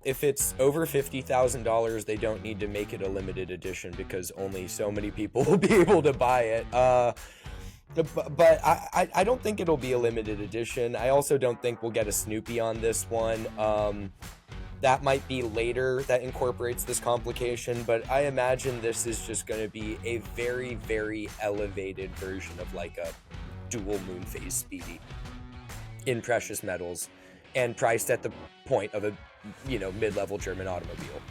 if it's over $50,000, they don't need to make it a limited edition because only so many people will be able to buy it. But I don't think it'll be a limited edition. I also don't think we'll get a Snoopy on this one. That might be later that incorporates this complication, but I imagine this is just going to be a very, very elevated version of like a dual Moonphase Speedy in precious metals and priced at the point of a, mid-level German automobile.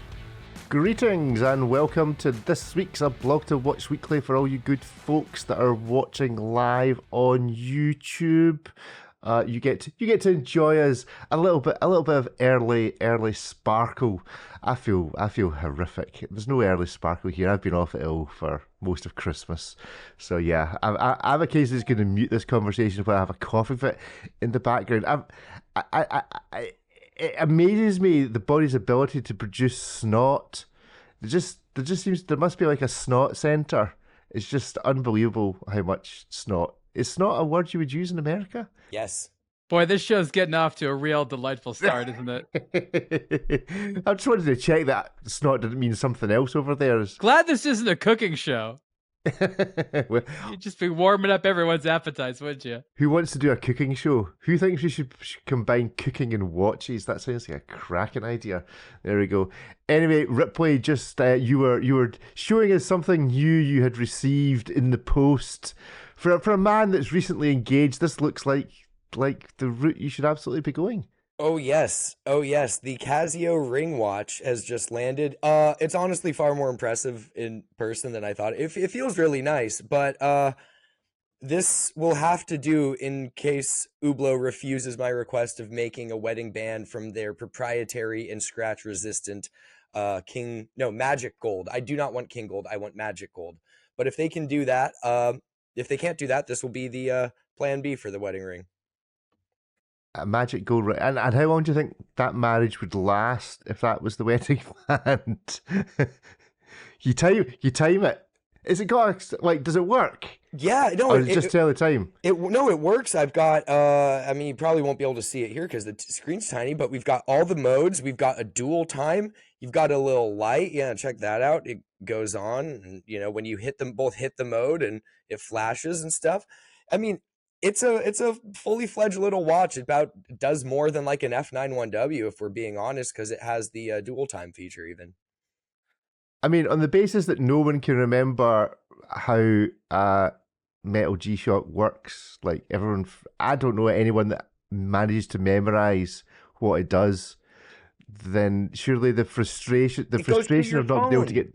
Greetings and welcome to this week's aBlogtoWatch Weekly for all you good folks that are watching live on YouTube. You get to enjoy us a little bit of early sparkle. I feel horrific. There's no early sparkle here. I've been off ill for most of Christmas, so yeah, I'm occasionally going to mute this conversation when I have a coffee fit in the background. It amazes me the body's ability to produce snot. There must be like a snot center. It's just unbelievable how much snot. Is snot a word you would use in America? Yes. Boy, this show's getting off to a real delightful start, isn't it? I just wanted to check that snot didn't mean something else over there. Glad this isn't a cooking show. Well, You'd just be warming up everyone's appetites, wouldn't you? who wants to do a cooking show? Who thinks we should combine cooking and watches? That sounds like a cracking idea. There we go. Anyway, Ripley, just you were showing us something new you had received in the post. For a man that's recently engaged, this looks like the route you should absolutely be going. Oh yes, the Casio ring watch has just landed. It's honestly far more impressive in person than I thought. It feels really nice, but this will have to do in case Hublot refuses my request of making a wedding band from their proprietary and scratch resistant magic gold. I do not want king gold, I want magic gold. But if they can do that, if they can't do that, this will be the plan B for the wedding ring. A magic gold ring. And how long do you think that marriage would last if that was the wedding band? you time it. Is it got does it work? Yeah, no, or just tell the time. It works. I've got you probably won't be able to see it here because the screen's tiny, but we've got all the modes. We've got a dual time. You've got a little light. Yeah, check that out. It goes on, and when you hit the mode and it flashes and stuff. I mean, it's a fully fledged little watch. It does more than like an F91W if we're being honest, because it has the dual time feature even. I mean, on the basis that no one can remember how Metal G-Shock works, like everyone, I don't know anyone that manages to memorize what it does, then surely the frustration of not being able to get...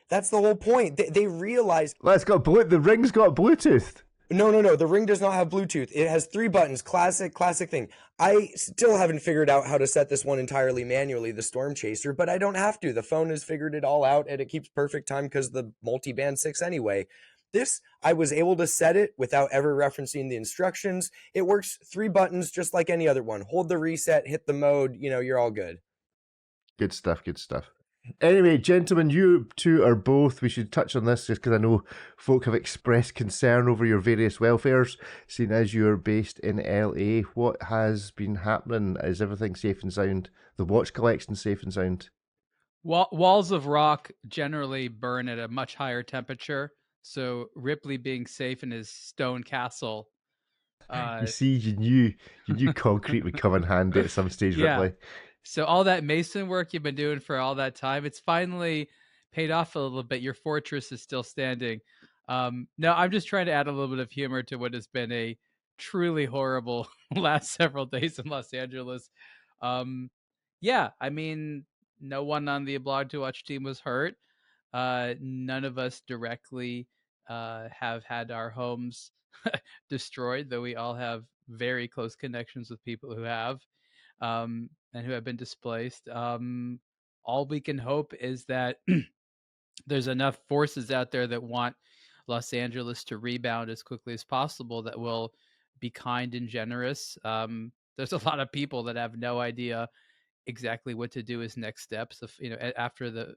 That's the whole point. They realized... Well, the ring's got Bluetooth. No. The ring does not have Bluetooth. It has 3 buttons. Classic thing. I still haven't figured out how to set this one entirely manually, the Storm Chaser, but I don't have to. The phone has figured it all out, and it keeps perfect time because the multi-band 6 anyway. This, I was able to set it without ever referencing the instructions. It works 3 buttons just like any other one. Hold the reset, hit the mode, you're all good. Good stuff. Anyway, gentlemen, you two are both, we should touch on this just because I know folk have expressed concern over your various welfares, seeing as you're based in LA. What has been happening? Is everything safe and sound? The watch collection safe and sound? Walls of rock generally burn at a much higher temperature, so Ripley being safe in his stone castle. You see, you knew concrete would come in handy at some stage, yeah. Ripley. So all that mason work you've been doing for all that time, it's finally paid off a little bit. Your fortress is still standing. No, I'm just trying to add a little bit of humor to what has been a truly horrible last several days in Los Angeles. Yeah, I mean, no one on the aBlogtoWatch team was hurt. None of us directly have had our homes destroyed, though we all have very close connections with people who have. And who have been displaced. All we can hope is that there's enough forces out there that want Los Angeles to rebound as quickly as possible that will be kind and generous. There's a lot of people that have no idea exactly what to do as next steps. After the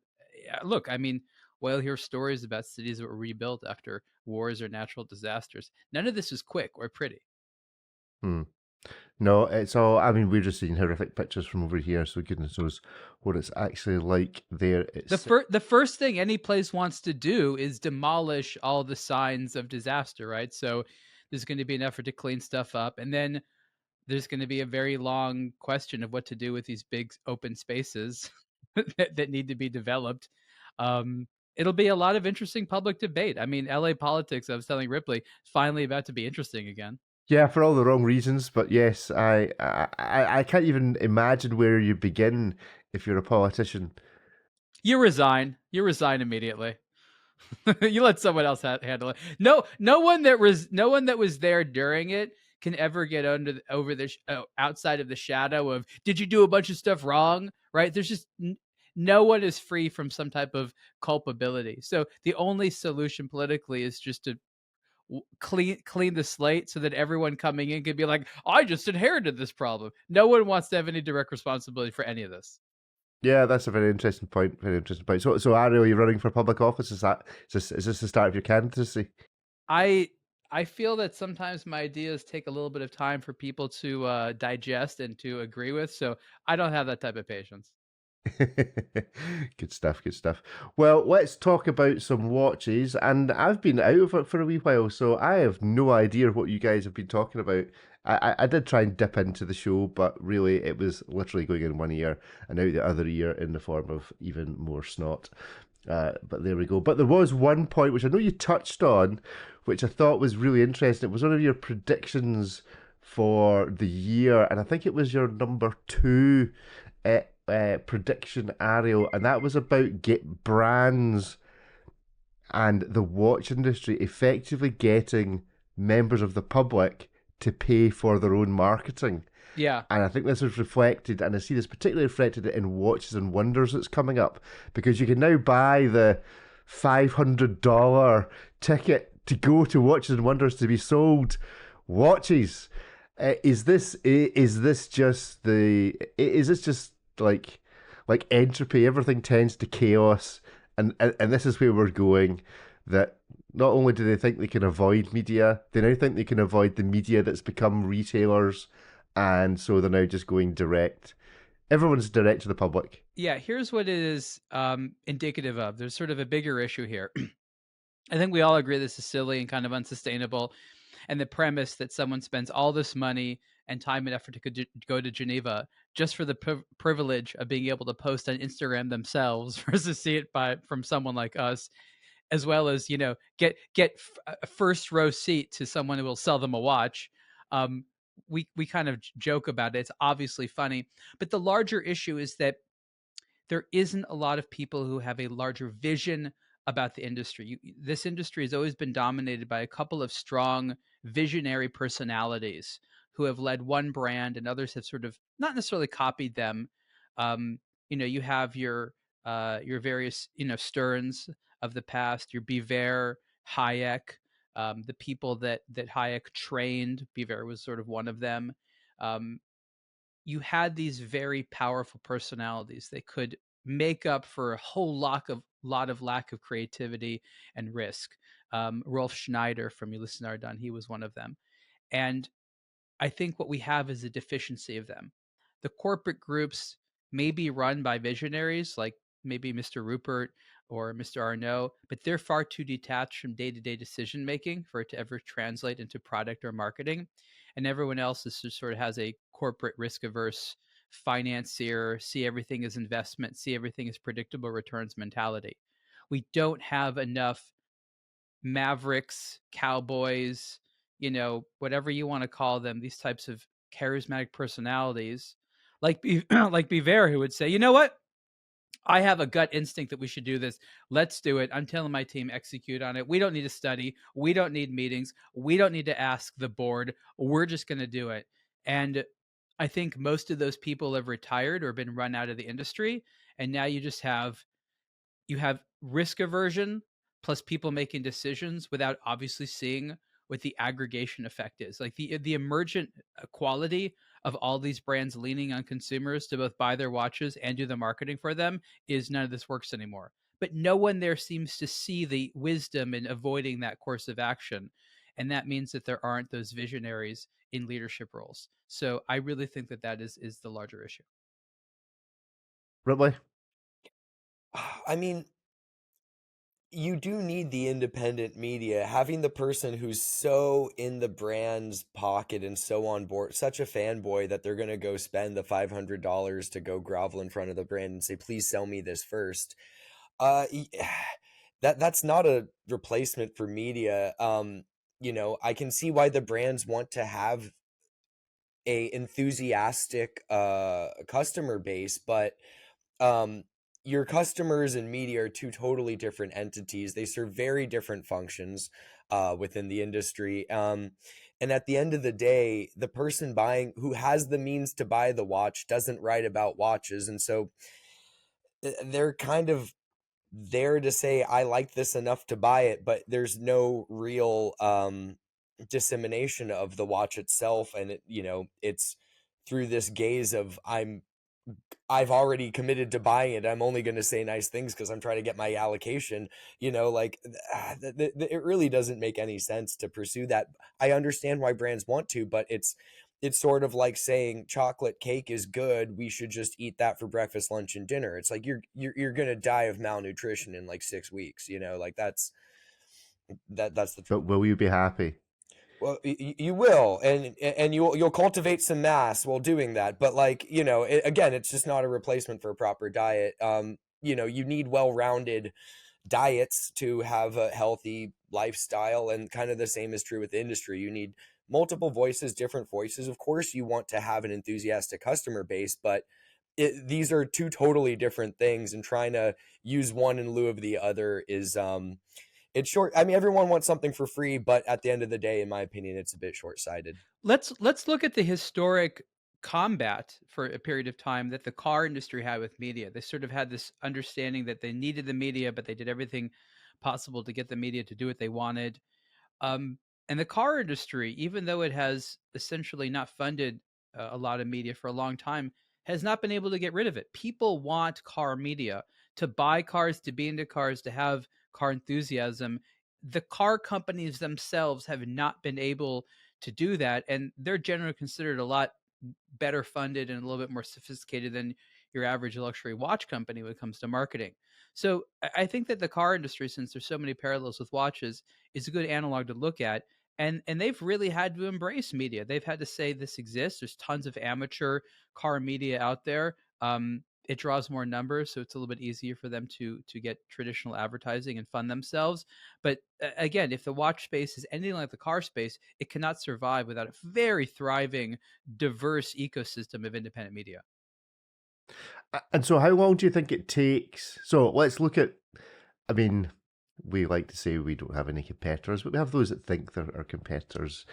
look, I mean, we'll hear stories about cities that were rebuilt after wars or natural disasters. None of this is quick or pretty. No, it's all. I mean, we're just seeing horrific pictures from over here, so goodness knows what it's actually like there. It's The first thing any place wants to do is demolish all the signs of disaster, right? So there's going to be an effort to clean stuff up, and then there's going to be a very long question of what to do with these big open spaces that need to be developed. It'll be a lot of interesting public debate. I mean, LA politics, I was telling Ripley, is finally about to be interesting again. yeah, for all the wrong reasons, but yes, I can't even imagine where you begin if you're a politician. You resign. You resign immediately. You let someone else handle it. No one that was there during it can ever get over the outside of the shadow of, did you do a bunch of stuff wrong? Right? There's just no one is free from some type of culpability. So the only solution politically is just to clean the slate so that everyone coming in could be like, I just inherited this problem. No one wants to have any direct responsibility for any of this. Yeah, that's a very interesting point. Very interesting point. So Ariel, you're running for public office. Is this the start of your candidacy? I feel that sometimes my ideas take a little bit of time for people to digest and to agree with, so I don't have that type of patience. Good stuff, good stuff. Well, let's talk about some watches. And I've been out of it for a wee while, so I have no idea what you guys have been talking about. I did try and dip into the show, but really it was literally going in one ear and out the other ear in the form of even more snot. But there we go. But there was one point which I know you touched on, which I thought was really interesting. It was one of your predictions for the year, and I think it was your number two prediction, Ariel, and that was about get brands and the watch industry effectively getting members of the public to pay for their own marketing. Yeah. And I think this was reflected, and I see this particularly reflected in Watches and Wonders that's coming up, because you can now buy the $500 ticket to go to Watches and Wonders to be sold watches. Is this just like entropy? Everything tends to chaos, and this is where we're going. That not only do they think they can avoid media, they now think they can avoid the media that's become retailers, and so they're now just going direct. Everyone's direct to the public. Yeah, here's what it is indicative of. There's sort of a bigger issue here. I think we all agree this is silly and kind of unsustainable. And the premise that someone spends all this money and time and effort to go to Geneva just for the privilege of being able to post on Instagram themselves versus see it from someone like us, as well as, get a first row seat to someone who will sell them a watch. We kind of joke about it. It's obviously funny, but the larger issue is that there isn't a lot of people who have a larger vision about the industry. This industry has always been dominated by a couple of strong visionary personalities who have led one brand, and others have sort of not necessarily copied them. You have your various Sterns of the past, your Biver, Hayek, the people that Hayek trained. Biver was sort of one of them. You had these very powerful personalities that could make up for a whole lot of lack of creativity and risk. Rolf Schneider from Ulysse Nardon, he was one of them. And I think what we have is a deficiency of them. The corporate groups may be run by visionaries like maybe Mr. Rupert or Mr. Arnault, but they're far too detached from day-to-day decision making for it to ever translate into product or marketing. And everyone else is just sort of has a corporate risk averse financier, see everything as investment, see everything as predictable returns mentality. We don't have enough mavericks, cowboys, whatever you want to call them, these types of charismatic personalities, like like Biver, who would say, you know what? I have a gut instinct that we should do this. Let's do it. I'm telling my team, execute on it. We don't need to study. We don't need meetings. We don't need to ask the board. We're just going to do it. And I think most of those people have retired or been run out of the industry. And now you have risk aversion plus people making decisions without obviously seeing what the aggregation effect is. Like the emergent quality of all these brands leaning on consumers to both buy their watches and do the marketing for them is none of this works anymore. But no one there seems to see the wisdom in avoiding that course of action. And that means that there aren't those visionaries in leadership roles. So I really think that that is the larger issue. Ripley? I mean, you do need the independent media. Having the person who's so in the brand's pocket and so on board, such a fanboy that they're going to go spend the $500 to go grovel in front of the brand and say, please sell me this first. Uh, that's not a replacement for media. I can see why the brands want to have a enthusiastic customer base, but um your customers and media are two totally different entities. They serve very different functions within the industry. And at the end of the day, the person buying, who has the means to buy the watch, doesn't write about watches, and so they're kind of there to say, I like this enough to buy it, but there's no real dissemination of the watch itself. And it's through this gaze of, I've already committed to buying it. I'm only going to say nice things because I'm trying to get my allocation. It really doesn't make any sense to pursue that. I understand why brands want to, but it's sort of like saying chocolate cake is good, we should just eat that for breakfast, lunch, and dinner. It's like you're going to die of malnutrition in like 6 weeks. Like that's the. But will you be happy? Well, you will, and you'll cultivate some mass while doing that. But again, it's just not a replacement for a proper diet. You need well-rounded diets to have a healthy lifestyle, and kind of the same is true with the industry. You need multiple voices, different voices. Of course, you want to have an enthusiastic customer base, but these are two totally different things, and trying to use one in lieu of the other is it's short. I mean, everyone wants something for free, but at the end of the day, in my opinion, it's a bit short-sighted. Let's look at the historic combat for a period of time that the car industry had with media. They sort of had this understanding that they needed the media, but they did everything possible to get the media to do what they wanted. And the car industry, even though it has essentially not funded a lot of media for a long time, has not been able to get rid of it. People want car media to buy cars, to be into cars, to have car enthusiasm. The car companies themselves have not been able to do that, and they're generally considered a lot better funded and a little bit more sophisticated than your average luxury watch company when it comes to marketing. So I think that the car industry, since there's so many parallels with watches, is a good analog to look at. And they've really had to embrace media. They've had to say this exists. There's tons of amateur car media out there. It draws more numbers, so it's a little bit easier for them to get traditional advertising and fund themselves. But again, if the watch space is anything like the car space, it cannot survive without a very thriving, diverse ecosystem of independent media. And so how long do you think it takes? So let's look at, I mean, we like to say we don't have any competitors, but we have those that think they're our competitors.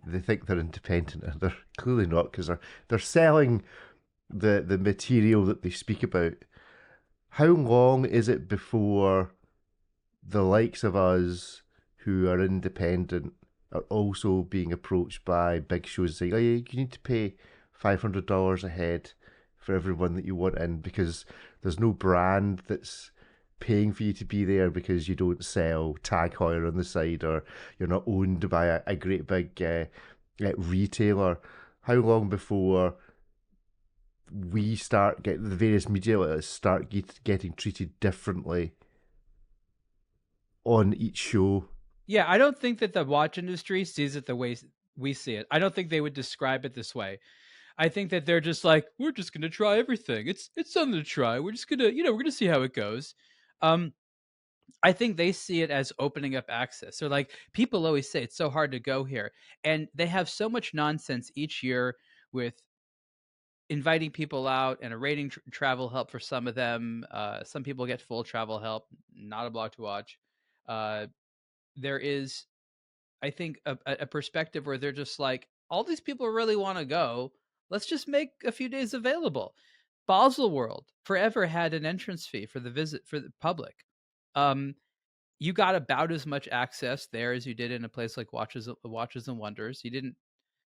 They think they're independent, and they're clearly not, because they're selling the material that they speak about. How long is it before the likes of us who are independent are also being approached by big shows saying, oh, you need to pay $500 a head for everyone that you want in, because there's no brand that's paying for you to be there because you don't sell Tag Heuer on the side, or you're not owned by a great big retailer? How long before we start getting the various media outlets start getting treated differently on each show? Yeah, I don't think that the watch industry sees it the way we see it. I don't think they would describe it this way. I think that they're just like, we're just going to try everything. It's something to try. We're just going to, we're going to see how it goes. I think they see it as opening up access. So like, people always say it's so hard to go here, and they have so much nonsense each year with inviting people out and arranging travel help for some of them. Some people get full travel help, not aBlogtoWatch. There is, I think, a perspective where they're just like, all these people really want to go. Let's just make a few days available. Basel World forever had an entrance fee for the visit for the public. You got about as much access there as you did in a place like Watches and Wonders. You didn't,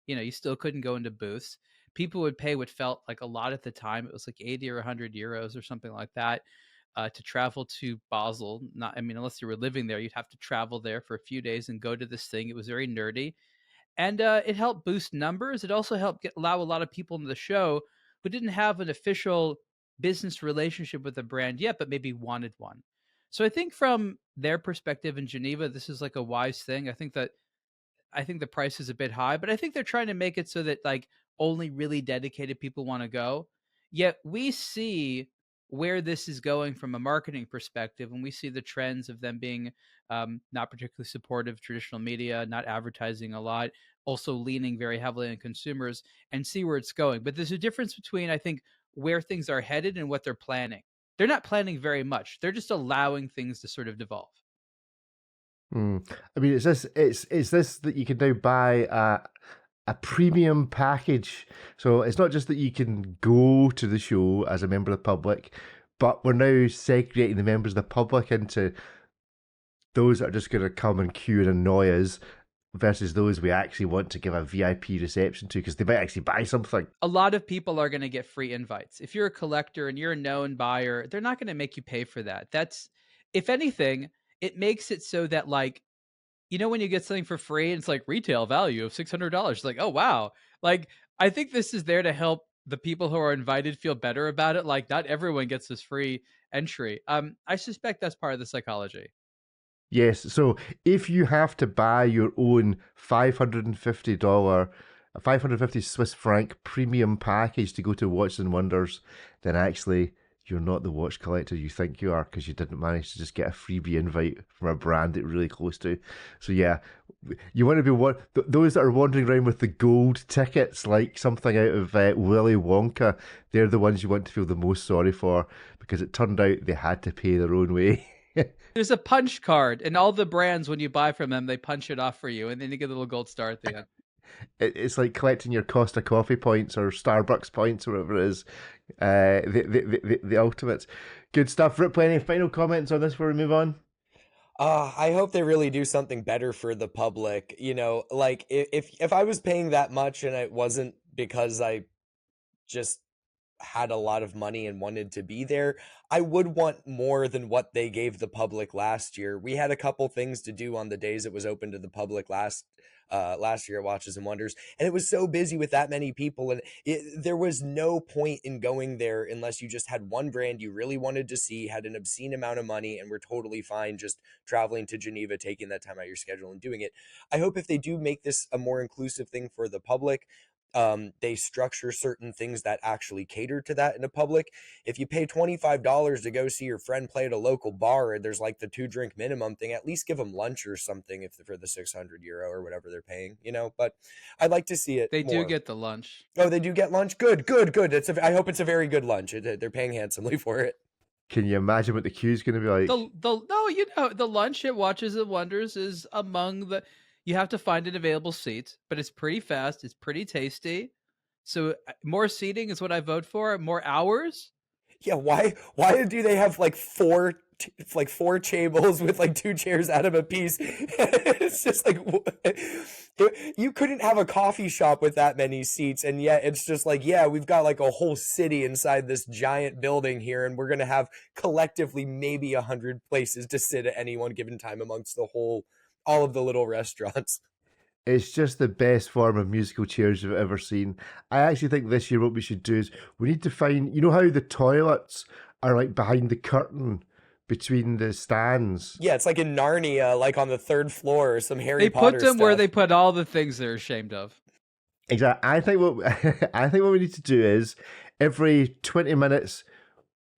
you still couldn't go into booths. People would pay what felt like a lot at the time. It was like 80 or 100 euros or something like that to travel to Basel. Not, I mean, unless you were living there, you'd have to travel there for a few days and go to this thing. It was very nerdy. And it helped boost numbers. It also helped allow a lot of people in the show who didn't have an official business relationship with the brand yet, but maybe wanted one. So I think from their perspective in Geneva, this is like a wise thing. I think the price is a bit high, but I think they're trying to make it so that like only really dedicated people want to go. Yet we see where this is going from a marketing perspective, and we see the trends of them being not particularly supportive of traditional media, not advertising a lot, also leaning very heavily on consumers, and see where it's going. But there's a difference between, I think, where things are headed and what they're planning. They're not planning very much. They're just allowing things to sort of devolve. I mean, it's this that you can now buy a premium package. So it's not just that you can go to the show as a member of the public, but we're now segregating the members of the public into those that are just going to come and queue and annoy us versus those we actually want to give a VIP reception to because they might actually buy something. A lot of people are going to get free invites. If you're a collector and you're a known buyer, they're not going to make you pay for that. That's, if anything, it makes it so that, like, you know, when you get something for free, it's like retail value of $600. Like, oh, wow. Like, I think this is there to help the people who are invited feel better about it. Like, not everyone gets this free entry. I suspect that's part of the psychology. Yes, so if you have to buy your own $550 Swiss franc premium package to go to Watches and Wonders, then actually you're not the watch collector you think you are because you didn't manage to just get a freebie invite from a brand that you're really close to. So yeah, you want to be those that are wandering around with the gold tickets like something out of Willy Wonka. They're the ones you want to feel the most sorry for because it turned out they had to pay their own way. There's a punch card, and all the brands, when you buy from them, they punch it off for you, and then you get a little gold star at the end. It's like collecting your Costa Coffee points or Starbucks points or whatever it is. The ultimates. Good stuff. Ripley, any final comments on this before we move on? I hope they really do something better for the public. You know, like if I was paying that much and it wasn't because I just had a lot of money and wanted to be there, I would want more than what they gave the public last year. We had a couple things to do on the days it was open to the public last year at Watches and Wonders, and it was so busy with that many people, and there was no point in going there unless you just had one brand you really wanted to see, had an obscene amount of money, and were totally fine just traveling to Geneva, taking that time out of your schedule and doing it. I hope if they do make this a more inclusive thing for the public, they structure certain things that actually cater to that in the public. If you pay $25 to go see your friend play at a local bar and there's like the 2-drink minimum thing, at least give them lunch or something if for the €600 or whatever they're paying, you know. But I'd like to see it. They more. do get the lunch. Oh, they do get lunch. Good. I hope it's a very good lunch. They're paying handsomely for it. Can you imagine what the queue's going to be like? The lunch at Watches and Wonders is among the. You have to find an available seat, but it's pretty fast. It's pretty tasty. So more seating is what I vote for. More hours. Yeah. Why do they have like four tables with like 2 chairs out of a piece? It's just like you couldn't have a coffee shop with that many seats, and yet it's just like, yeah, we've got like a whole city inside this giant building here, and we're gonna have collectively maybe 100 places to sit at any one given time amongst all of the little restaurants. It's just the best form of musical chairs you've ever seen. I actually think this year what we should do is we need to find, you know how the toilets are like behind the curtain between the stands? Yeah, it's like in Narnia, like on the 3rd floor or some Harry Potter They put them stuff. where they put all the things they're ashamed of. Exactly. I think what we need to do is every 20 minutes,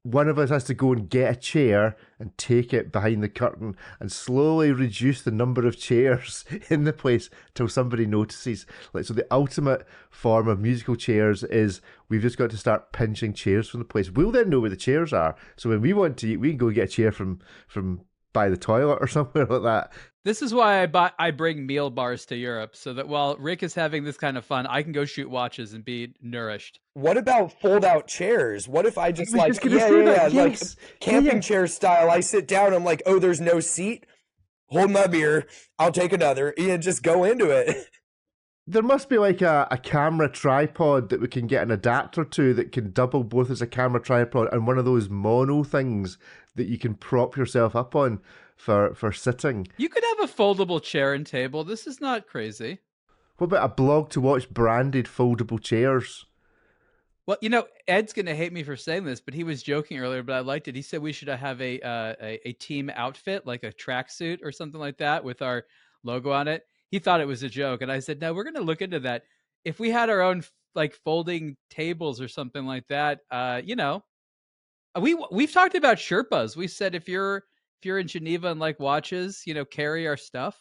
one of us has to go and get a chair and take it behind the curtain and slowly reduce the number of chairs in the place till somebody notices. Like, so the ultimate form of musical chairs is we've just got to start pinching chairs from the place. We'll then know where the chairs are. So when we want to eat, we can go get a chair from by the toilet or somewhere like that. This is why I bring meal bars to Europe, so that while Rick is having this kind of fun, I can go shoot watches and be nourished. What about fold-out chairs? What if I just like, yes. like camping chair style, I sit down, I'm like, oh, there's no seat? Hold my beer, I'll take another, and just go into it. There must be like a camera tripod that we can get an adapter to that can double both as a camera tripod and one of those mono things that you can prop yourself up on for sitting. You could have a foldable chair and table. This is not crazy. What about a blog to watch branded foldable chairs? Well, Ed's gonna hate me for saying this, but he was joking earlier, but I liked it. He said we should have a team outfit, like a tracksuit or something like that, with our logo on it. He thought it was a joke, and I said, no, we're gonna look into that. If we had our own like folding tables or something like that, we've talked about Sherpas. We said if you're in Geneva and like watches, carry our stuff.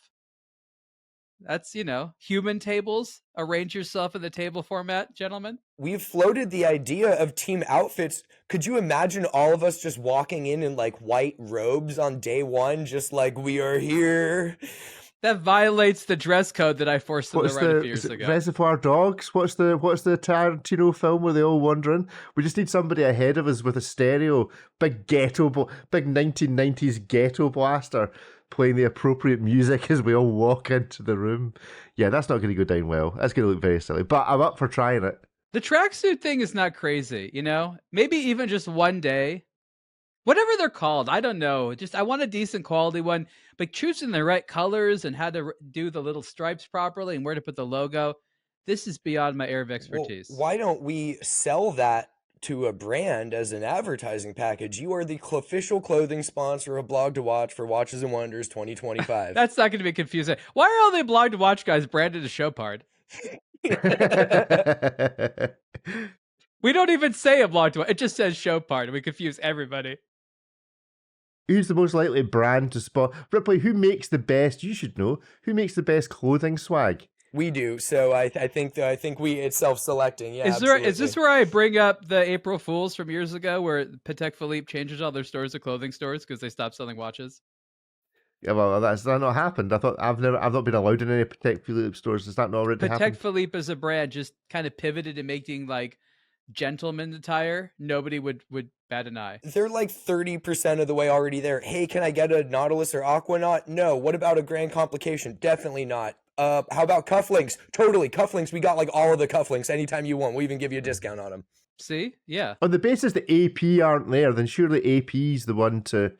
That's, human tables. Arrange yourself in the table format, gentlemen. We've floated the idea of team outfits. Could you imagine all of us just walking in like white robes on day one, just like we are here? That violates the dress code that I forced them to write a few years ago. Reservoir Dogs? What's the Tarantino film where they all wandering? We just need somebody ahead of us with a stereo, big 1990s ghetto blaster, playing the appropriate music as we all walk into the room. Yeah, that's not going to go down well. That's going to look very silly, but I'm up for trying it. The tracksuit thing is not crazy, Maybe even just one day. Whatever they're called, I don't know. I want a decent quality one, but choosing the right colors and how to do the little stripes properly and where to put the logo, this is beyond my area of expertise. Well, why don't we sell that to a brand as an advertising package? You are the official clothing sponsor of Blog to Watch for Watches and Wonders 2025. That's not going to be confusing. Why are all the Blog to Watch guys branded as Chopard? We don't even say a Blog to Watch. It just says Chopard. We confuse everybody. Who's the most likely brand to spot? Ripley, who makes the best? You should know. Who makes the best clothing swag? We do. So I think it's self-selecting. Yeah. Is this where I bring up the April Fools from years ago, where Patek Philippe changes all their stores to clothing stores because they stopped selling watches? Yeah, well, that's not happened. I thought I've not been allowed in any Patek Philippe stores. Is that not already happened? Patek Philippe as a brand just kind of pivoted to making like gentleman attire. Nobody would bat an eye. They're like 30% of the way already there. Hey, can I get a Nautilus or Aquanaut? No. What about a Grand Complication? Definitely not. How about cufflinks? Totally. Cufflinks, we got like all of the cufflinks anytime you want. We'll even give you a discount on them. See? Yeah. On the basis that AP aren't there, then surely AP's the one to...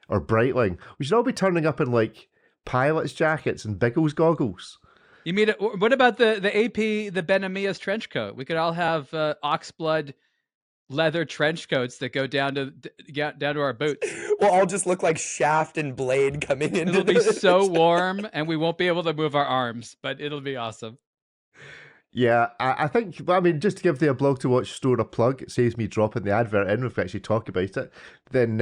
Or Breitling. We should all be turning up in like pilot's jackets and Biggles goggles. You mean, what about the AP, the Ben Amias trench coat? We could all have oxblood leather trench coats that go down to our boots. We'll all just look like Shaft and Blade coming in. It'll be so warm, and we won't be able to move our arms, but it'll be awesome. Yeah, I think, just to give the Blog to Watch store a plug, it saves me dropping the advert in if we actually talk about it. Then,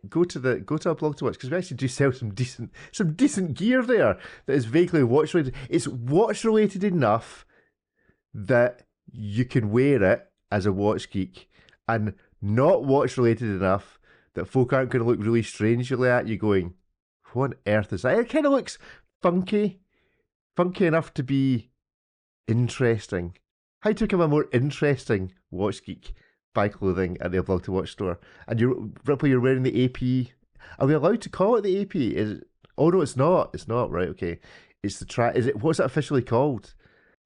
go to a Blog to Watch, because we actually do sell some decent gear there that is vaguely watch related. It's watch related enough that you can wear it as a watch geek, and not watch related enough that folk aren't going to look really strangely at you going, what on earth is that? It kind of looks funky enough to be interesting. How to become a more interesting watch geek? Buy clothing at the Blog to Watch store. And Ripley, you're wearing the AP. Are we allowed to call it the AP? Is it? Oh no, it's not. It's not, right? Okay. It's the Is it? What's it officially called?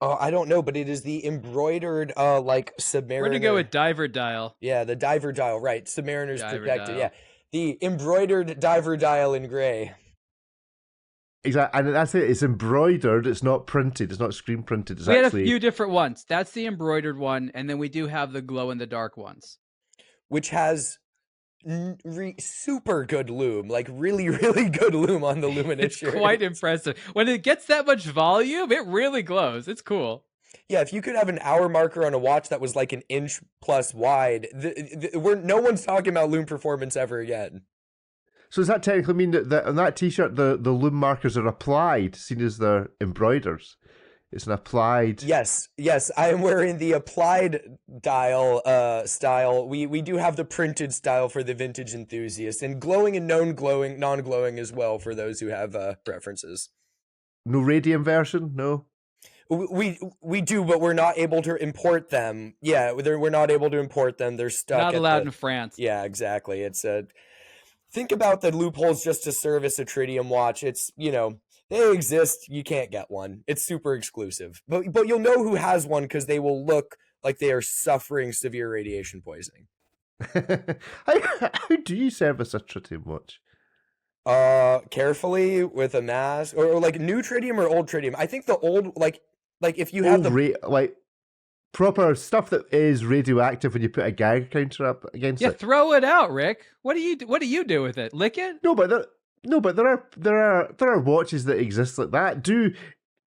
I don't know, but it is the embroidered like Submariner. We're gonna go with diver dial. Yeah, the diver dial, right? Submariner's diver protected. dial. Yeah, the embroidered diver dial in gray. Exactly, and that's it. It's embroidered. It's not printed. It's not screen printed. We had a few different ones. That's the embroidered one, and then we do have the glow in the dark ones, which has super good lume, like really, really good lume on the luminous shirt. It's quite impressive. When it gets that much volume, it really glows. It's cool. Yeah, if you could have an hour marker on a watch that was like an inch plus wide, no one's talking about lume performance ever again. So does that technically mean that on that T-shirt the lume markers are applied, seen as they're embroiders? It's an applied... Yes, I am wearing the applied dial style. We do have the printed style for the vintage enthusiast, and glowing and non-glowing as well for those who have preferences. No radium version? No? We do, but we're not able to import them. Yeah, we're not able to import them. They're stuck. Not allowed in France. Yeah, exactly. It's a... Think about the loopholes just to service a tritium watch. It's, they exist. You can't get one. It's super exclusive. But you'll know who has one because they will look like they are suffering severe radiation poisoning. How do you service a tritium watch? Carefully with a mask, or like new tritium or old tritium. I think the old, like if you have like proper stuff that is radioactive when you put a Geiger counter up against Yeah, it. throw it out, Rick. What do you do with it? Lick it? No, but there are watches that exist like that.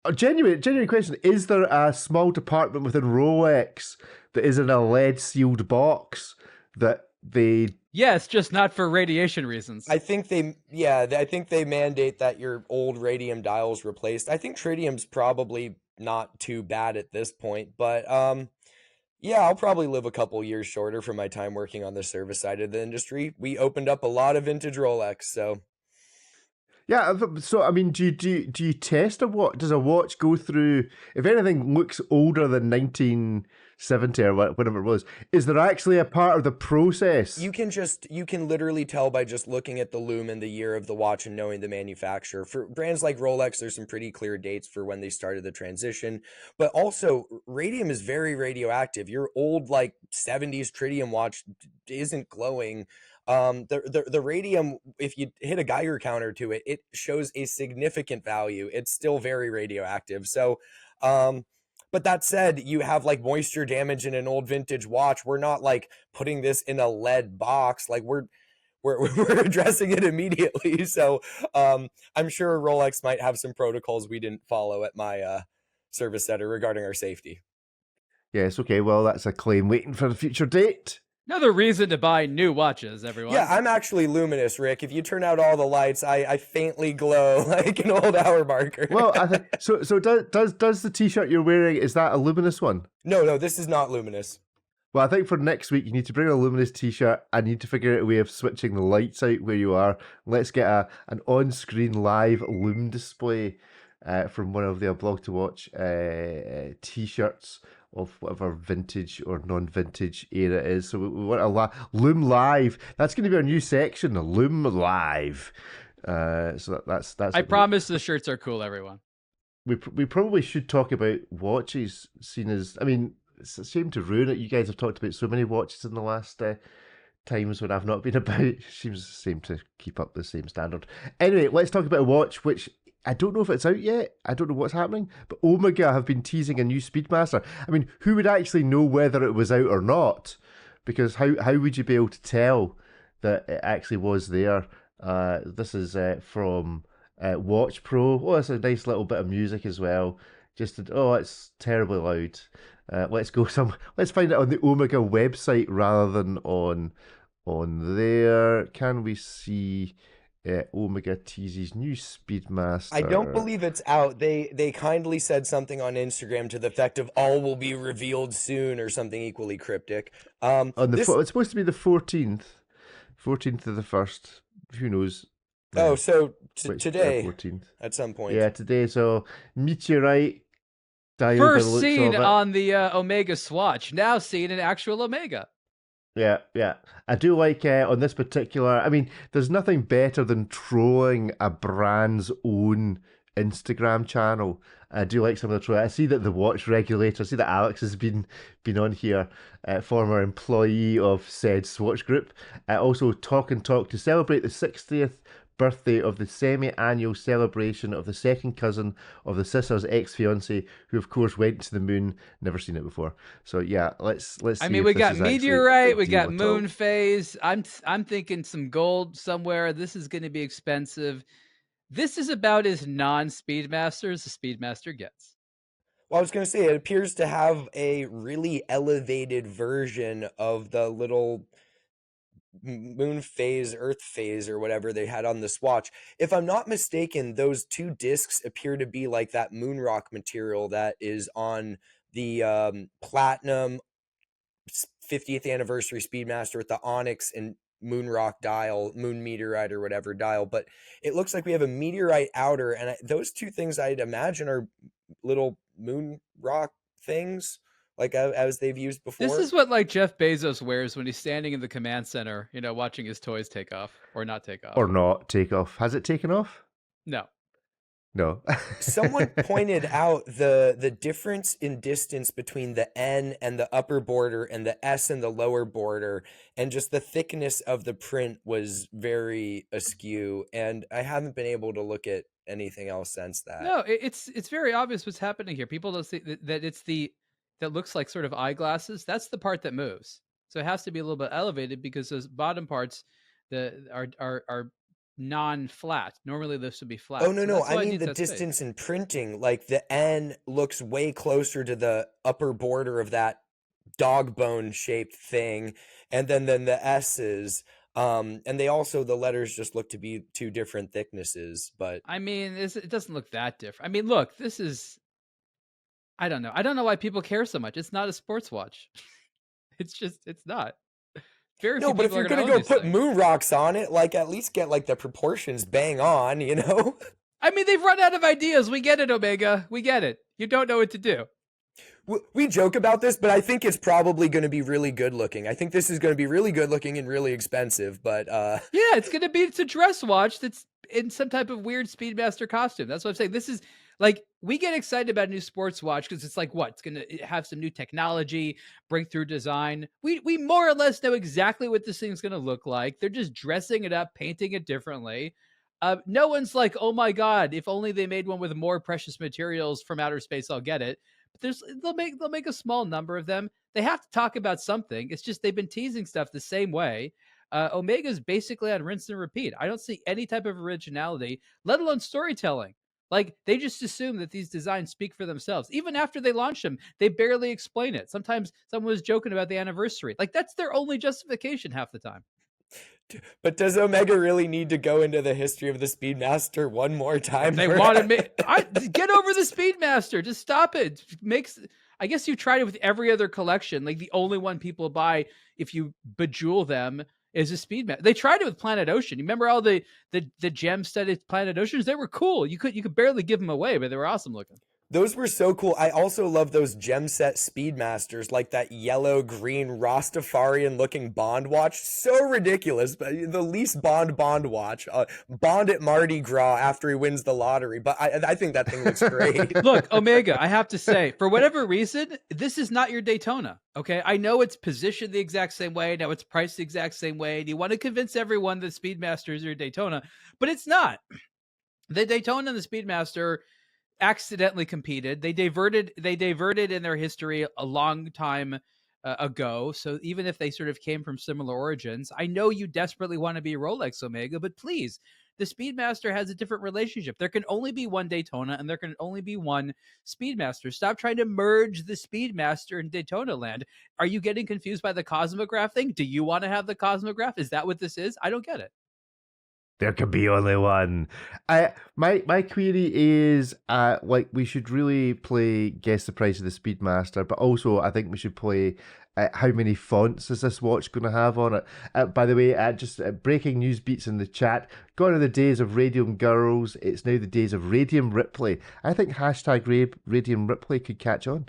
A genuine question: is there a small department within Rolex that is in a lead sealed box that they? Yes, just not for radiation reasons. I think they mandate that your old radium dials replaced. I think tritium's probably not too bad at this point, but yeah, I'll probably live a couple years shorter for my time working on the service side of the industry. We opened up a lot of vintage Rolex, so Yeah, so I mean, do you test a watch? Does a watch go through, if anything looks older than 1970 or whatever it was? Is there actually a part of the process? you can literally tell by just looking at the lume and the year of the watch and knowing the manufacturer. For brands like Rolex, there's some pretty clear dates for when they started the transition. But also, radium is very radioactive. Your old like 70s tritium watch isn't glowing. The radium, if you hit a Geiger counter to it, it shows a significant value. It's still very radioactive. So, but that said, you have like moisture damage in an old vintage watch. We're not like putting this in a lead box. Like we're addressing it immediately. So, I'm sure Rolex might have some protocols we didn't follow at my service center regarding our safety. Yes, okay, well, that's a claim waiting for a future date. Another reason to buy new watches, everyone. Yeah, I'm actually luminous, Rick. If you turn out all the lights, I faintly glow like an old hour marker. Well, I think so. So does the t-shirt you're wearing, is that a luminous one? No, this is not luminous. Well, I think for next week you need to bring a luminous t-shirt. I need to figure out a way of switching the lights out where you are. Let's get an on-screen live lume display from one of the aBlogtoWatch t-shirts of whatever vintage or non-vintage era it is. So we want a lume live. That's going to be our new section, lume live. So that's. I promise the shirts are cool, everyone. We probably should talk about watches, seen as, I mean, it's a shame to ruin it. You guys have talked about so many watches in the last times when I've not been about. It seem to keep up the same standard. Anyway, let's talk about a watch which I don't know if it's out yet. I don't know what's happening, but Omega have been teasing a new Speedmaster. I mean, who would actually know whether it was out or not? Because how would you be able to tell that it actually was there? This is from Watch Pro. Oh, it's a nice little bit of music as well. It's terribly loud. Let's find it on the Omega website rather than on there. Can we see Omega teases new Speedmaster? I don't believe it's out. They kindly said something on Instagram to the effect of "all will be revealed soon" or something equally cryptic. It's supposed to be the 14th of the 1st. Who knows? So today, 14th at some point. Yeah, today. So Meteorite. First seen on the Omega Swatch, now seen in actual Omega. Yeah. I do like on this particular, I mean, there's nothing better than trolling a brand's own Instagram channel. I do like some of the trolling. I see that the watch regulator, I see that Alex has been on here, former employee of said Swatch Group. Also Talk to celebrate the 60th birthday of the semi-annual celebration of the second cousin of the sister's ex-fiance, who of course went to the moon. Never seen it before. So yeah, let's see. I mean, we got Meteorite, we got Moonphase. I'm thinking some gold somewhere. This is going to be expensive. This is about as non-Speedmaster as a Speedmaster gets. Well, I was going to say, it appears to have a really elevated version of the little moon phase, earth phase, or whatever they had on the swatch. If I'm not mistaken, those two discs appear to be like that moon rock material that is on the platinum 50th anniversary Speedmaster with the onyx and moon rock dial, moon meteorite or whatever dial. But it looks like we have a meteorite outer, and those two things I'd imagine are little moon rock things, like as they've used before. This is what like Jeff Bezos wears when he's standing in the command center, watching his toys take off or not take off. Or not take off. Has it taken off? No. No. Someone pointed out the difference in distance between the N and the upper border and the S and the lower border, and just the thickness of the print was very askew, and I haven't been able to look at anything else since that. No, it's very obvious what's happening here. People don't see that it's that looks like sort of eyeglasses. That's the part that moves. So it has to be a little bit elevated because those bottom parts are non-flat. Normally those should be flat. Oh, no, So no, that's why I it mean needs the that space. distance in printing. Like the N looks way closer to the upper border of that dog bone shaped thing, and then the S's. And they also, the letters just look to be two different thicknesses, but I mean, it doesn't look that different. I mean, look, this is. I don't know. I don't know why people care so much. It's not a sports watch. It's not. Very no, few but if people you're are going gonna to own go these put things. moon rocks on it, like at least get like the proportions bang on, you know? I mean, they've run out of ideas. We get it, Omega. We get it. You don't know what to do. We joke about this, but I think it's probably going to be really good looking. I think this is going to be really good looking and really expensive, but Yeah, it's a dress watch that's in some type of weird Speedmaster costume. That's what I'm saying. This is like, we get excited about a new sports watch because it's like, what? It's going to have some new technology, breakthrough design. We more or less know exactly what this thing's going to look like. They're just dressing it up, painting it differently. No one's like, oh my God, if only they made one with more precious materials from outer space, I'll get it. But they'll make a small number of them. They have to talk about something. It's just they've been teasing stuff the same way. Omega's basically on rinse and repeat. I don't see any type of originality, let alone storytelling. Like, they just assume that these designs speak for themselves. Even after they launch them, they barely explain it. Sometimes someone was joking about the anniversary. Like, that's their only justification half the time. But does Omega really need to go into the history of the Speedmaster one more time? They want to make get over the Speedmaster. Just stop it. I guess you tried it with every other collection. Like, the only one people buy if you bejewel them is a Speedmaster. They tried it with Planet Ocean. You remember all the gem-studded Planet Oceans? They were cool. You could barely give them away, but they were awesome looking. Those were so cool. I also love those gem set Speedmasters, like that yellow green Rastafarian looking Bond watch. So ridiculous, but the least Bond watch. Bond at Mardi Gras after he wins the lottery. But I think that thing looks great. Look, Omega, I have to say, for whatever reason, this is not your Daytona. Okay, I know it's positioned the exact same way. Now it's priced the exact same way. And you want to convince everyone that Speedmaster is your Daytona, but it's not. The Daytona and the Speedmaster accidentally competed. They diverted in their history a long time ago. So even if they sort of came from similar origins, I know you desperately want to be Rolex, Omega, but please, the Speedmaster has a different relationship. There can only be one Daytona and there can only be one Speedmaster. Stop trying to merge the Speedmaster and Daytona land. Are you getting confused by the Cosmograph thing? Do you want to have the Cosmograph? Is that what this is? I don't get it. There can be only one. My query is, like, we should really play Guess the Price of the Speedmaster, but also I think we should play how many fonts is this watch going to have on it. By the way, just breaking news beats in the chat. Gone are the days of Radium Girls. It's now the days of Radium Ripley. I think hashtag Radium Ripley could catch on.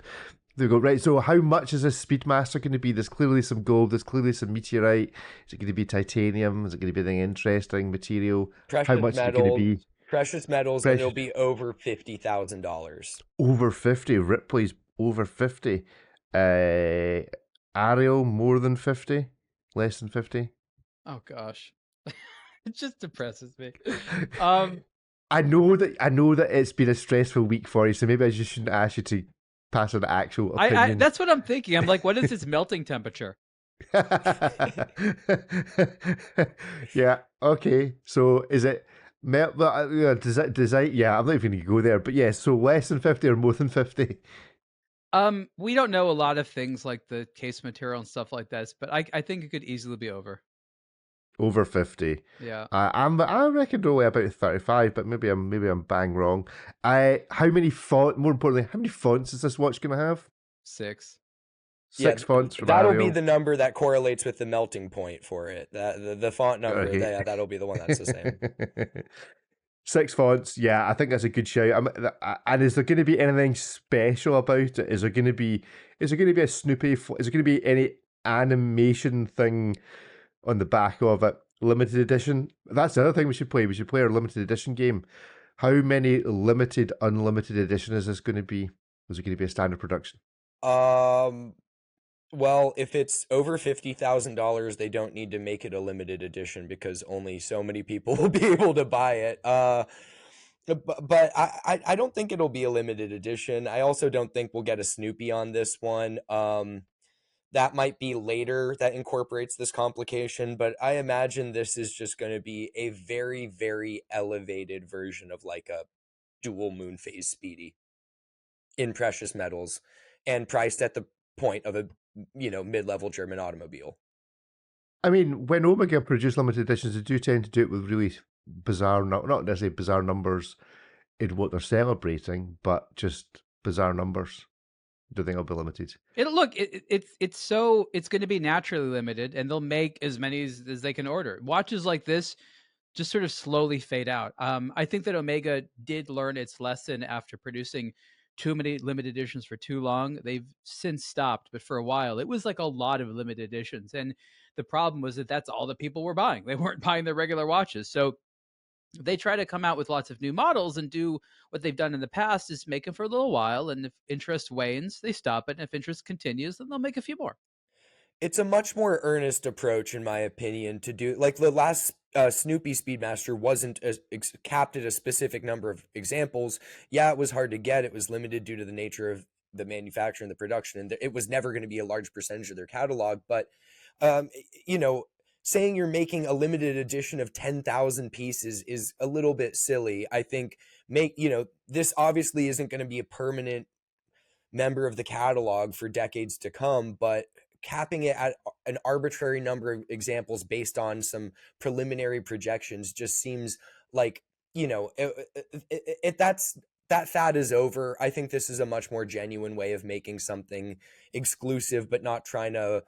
There we go. Right, so how much is this Speedmaster going to be? There's clearly some gold. There's clearly some meteorite. Is it going to be titanium? Is it going to be anything interesting material? Precious How much metals, is it going to be? Precious metals, and it'll be over $50,000. Over 50. Ripley's over 50. Ariel, more than 50. Less than 50. Oh, gosh. It just depresses me. I know that it's been a stressful week for you, so maybe I just shouldn't ask you to pass an actual opinion. That's what I'm thinking. I'm like, what is its melting temperature? Yeah. Okay. So is it does I yeah, I'm not even going to go there, but yeah, so less than 50 or more than 50? We don't know a lot of things like the case material and stuff like that, but I think it could easily be over. Over 50. Yeah. I reckon only about 35, but maybe I'm bang wrong. More importantly, how many fonts is this watch going to have? 6. Six fonts from that'll Ariel. be the number that correlates with the melting point for it. The font number, Okay. that'll be the one that's the same. 6 fonts, yeah, I think that's a good shout. And is there going to be anything special about it? Is there going to be a Snoopy? Is there going to be any animation thing on the back of it? Limited edition. That's the other thing we should play. We should play our limited edition game. How many limited, unlimited edition is this going to be? Is it going to be a standard production? Well, if it's over $50,000, they don't need to make it a limited edition because only so many people will be able to buy it. But I don't think it'll be a limited edition. I also don't think we'll get a Snoopy on this one. That might be later that incorporates this complication, but I imagine this is just going to be a very, very elevated version of like a dual Moonphase Speedy in precious metals and priced at the point of a mid-level German automobile. I mean, when Omega produce limited editions, they do tend to do it with really bizarre, not necessarily bizarre numbers in what they're celebrating, but just bizarre numbers. Do you think it'll be limited? It's going to be naturally limited, and they'll make as many as they can order. Watches like this just sort of slowly fade out. I think that Omega did learn its lesson after producing too many limited editions for too long. They've since stopped, but for a while it was like a lot of limited editions, and the problem was that that's all that people were buying. They weren't buying their regular watches. So they try to come out with lots of new models and do what they've done in the past is make them for a little while, and if interest wanes, they stop it, and if interest continues, then they'll make a few more. It's a much more earnest approach, in my opinion, to do like the last Snoopy Speedmaster wasn't capped at a specific number of examples. Yeah, it was hard to get. It was limited due to the nature of the manufacture and the production, and it was never going to be a large percentage of their catalog. But saying you're making a limited edition of 10,000 pieces is a little bit silly. I think this obviously isn't going to be a permanent member of the catalog for decades to come, but capping it at an arbitrary number of examples based on some preliminary projections just seems like, that fad is over. I think this is a much more genuine way of making something exclusive, but not trying to,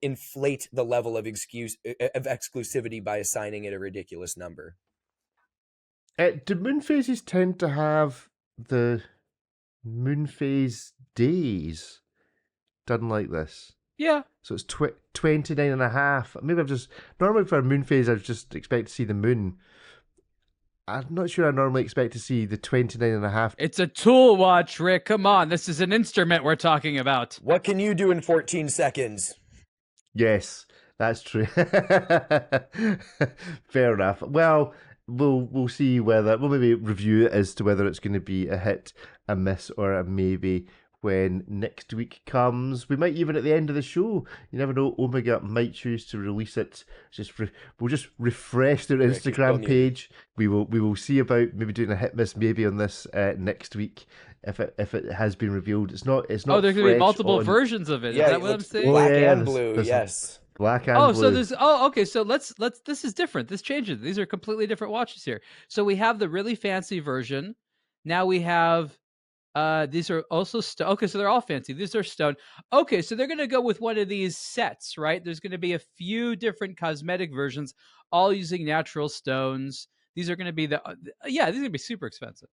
inflate the level of exclusivity by assigning it a ridiculous number. Do Moonphases tend to have the Moonphase days done like this? Yeah. So it's 29 and a half. Maybe normally for a Moonphase, I just expect to see the moon. I'm not sure I normally expect to see the 29 and a half. It's a tool watch, Rick. Come on. This is an instrument we're talking about. What can you do in 14 seconds? Yes, that's true. Fair enough. Well, we'll see we'll maybe review it as to whether it's going to be a hit, a miss, or a maybe when next week comes. We might even at the end of the show, you never know, Omega might choose to release it. We'll just refresh their Instagram page. We will see about maybe doing a hit miss maybe on this next week if it has been revealed. It's not. Oh, there's gonna be multiple versions of it. Yeah, is that what I'm saying? Black and blue. Yes. Black and blue. So there's okay. So let's this is different. This changes. These are completely different watches here. So we have the really fancy version. Now we have these are also stone. Okay, so they're all fancy. These are stone. Okay, so they're going to go with one of these sets, right? There's going to be a few different cosmetic versions, all using natural stones. These are going to be these are going to be super expensive.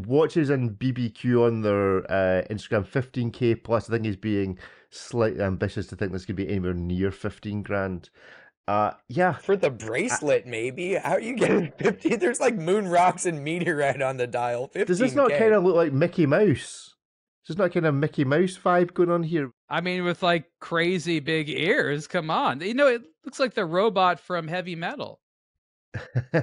Watches and BBQ on their Instagram, 15k plus. I think he's being slightly ambitious to think this could be anywhere near 15 grand. For the bracelet, maybe. How are you getting 50? There's like moon rocks and meteorite on the dial. 15K. Does this not kind of look like Mickey Mouse? Is this not kind of Mickey Mouse vibe going on here? I mean, with like crazy big ears. Come on. It looks like the robot from Heavy Metal. So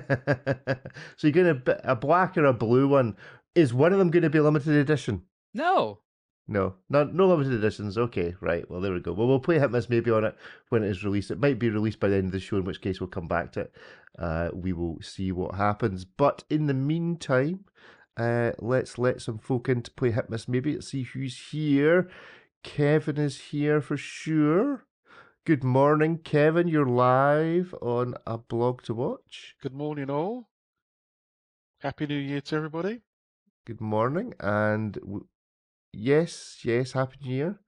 you're going to a black or a blue one. Is one of them going to be limited edition? No, no limited editions. Okay, right. Well, there we go. Well, we'll play hit miss maybe on it when it is released. It might be released by the end of the show, in which case we'll come back to it. We will see what happens. But in the meantime, let's let some folk in to play hit miss maybe. Let's see who's here. Kevin is here for sure. Good morning, Kevin. You're live on aBlogtoWatch. Good morning, all. Happy New Year to everybody. Good morning, and yes, Happy New Year.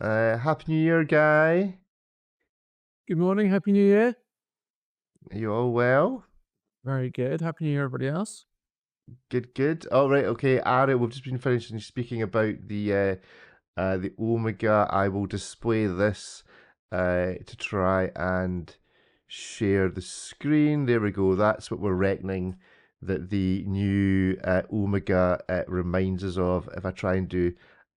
Happy New Year, Guy. Good morning, Happy New Year. Are you all well? Very good. Happy New Year, everybody else. Good. All right, okay, Ariel, we've just been finishing speaking about the Omega. I will display this to try and share the screen. There we go. That's what we're reckoning that the new Omega reminds us of. If I try and do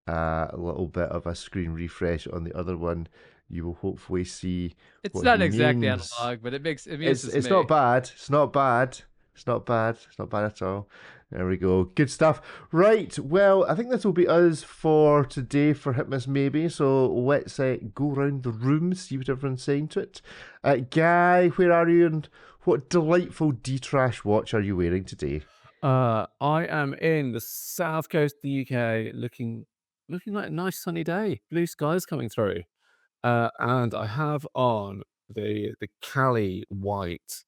a little bit of a screen refresh on the other one, you will hopefully see It's what not he exactly means. analog, but it amuses It's me. not bad. It's not bad. It's not bad. It's not bad at all. There we go. Good stuff. Right. Well, I think this will be us for today for Hitmas Maybe. So let's go around the room, see what everyone's saying to it. Guy, where are you, and what delightful D-Trash watch are you wearing today? I am in the south coast of the UK, looking like a nice sunny day. Blue skies coming through, and I have on the Cali white,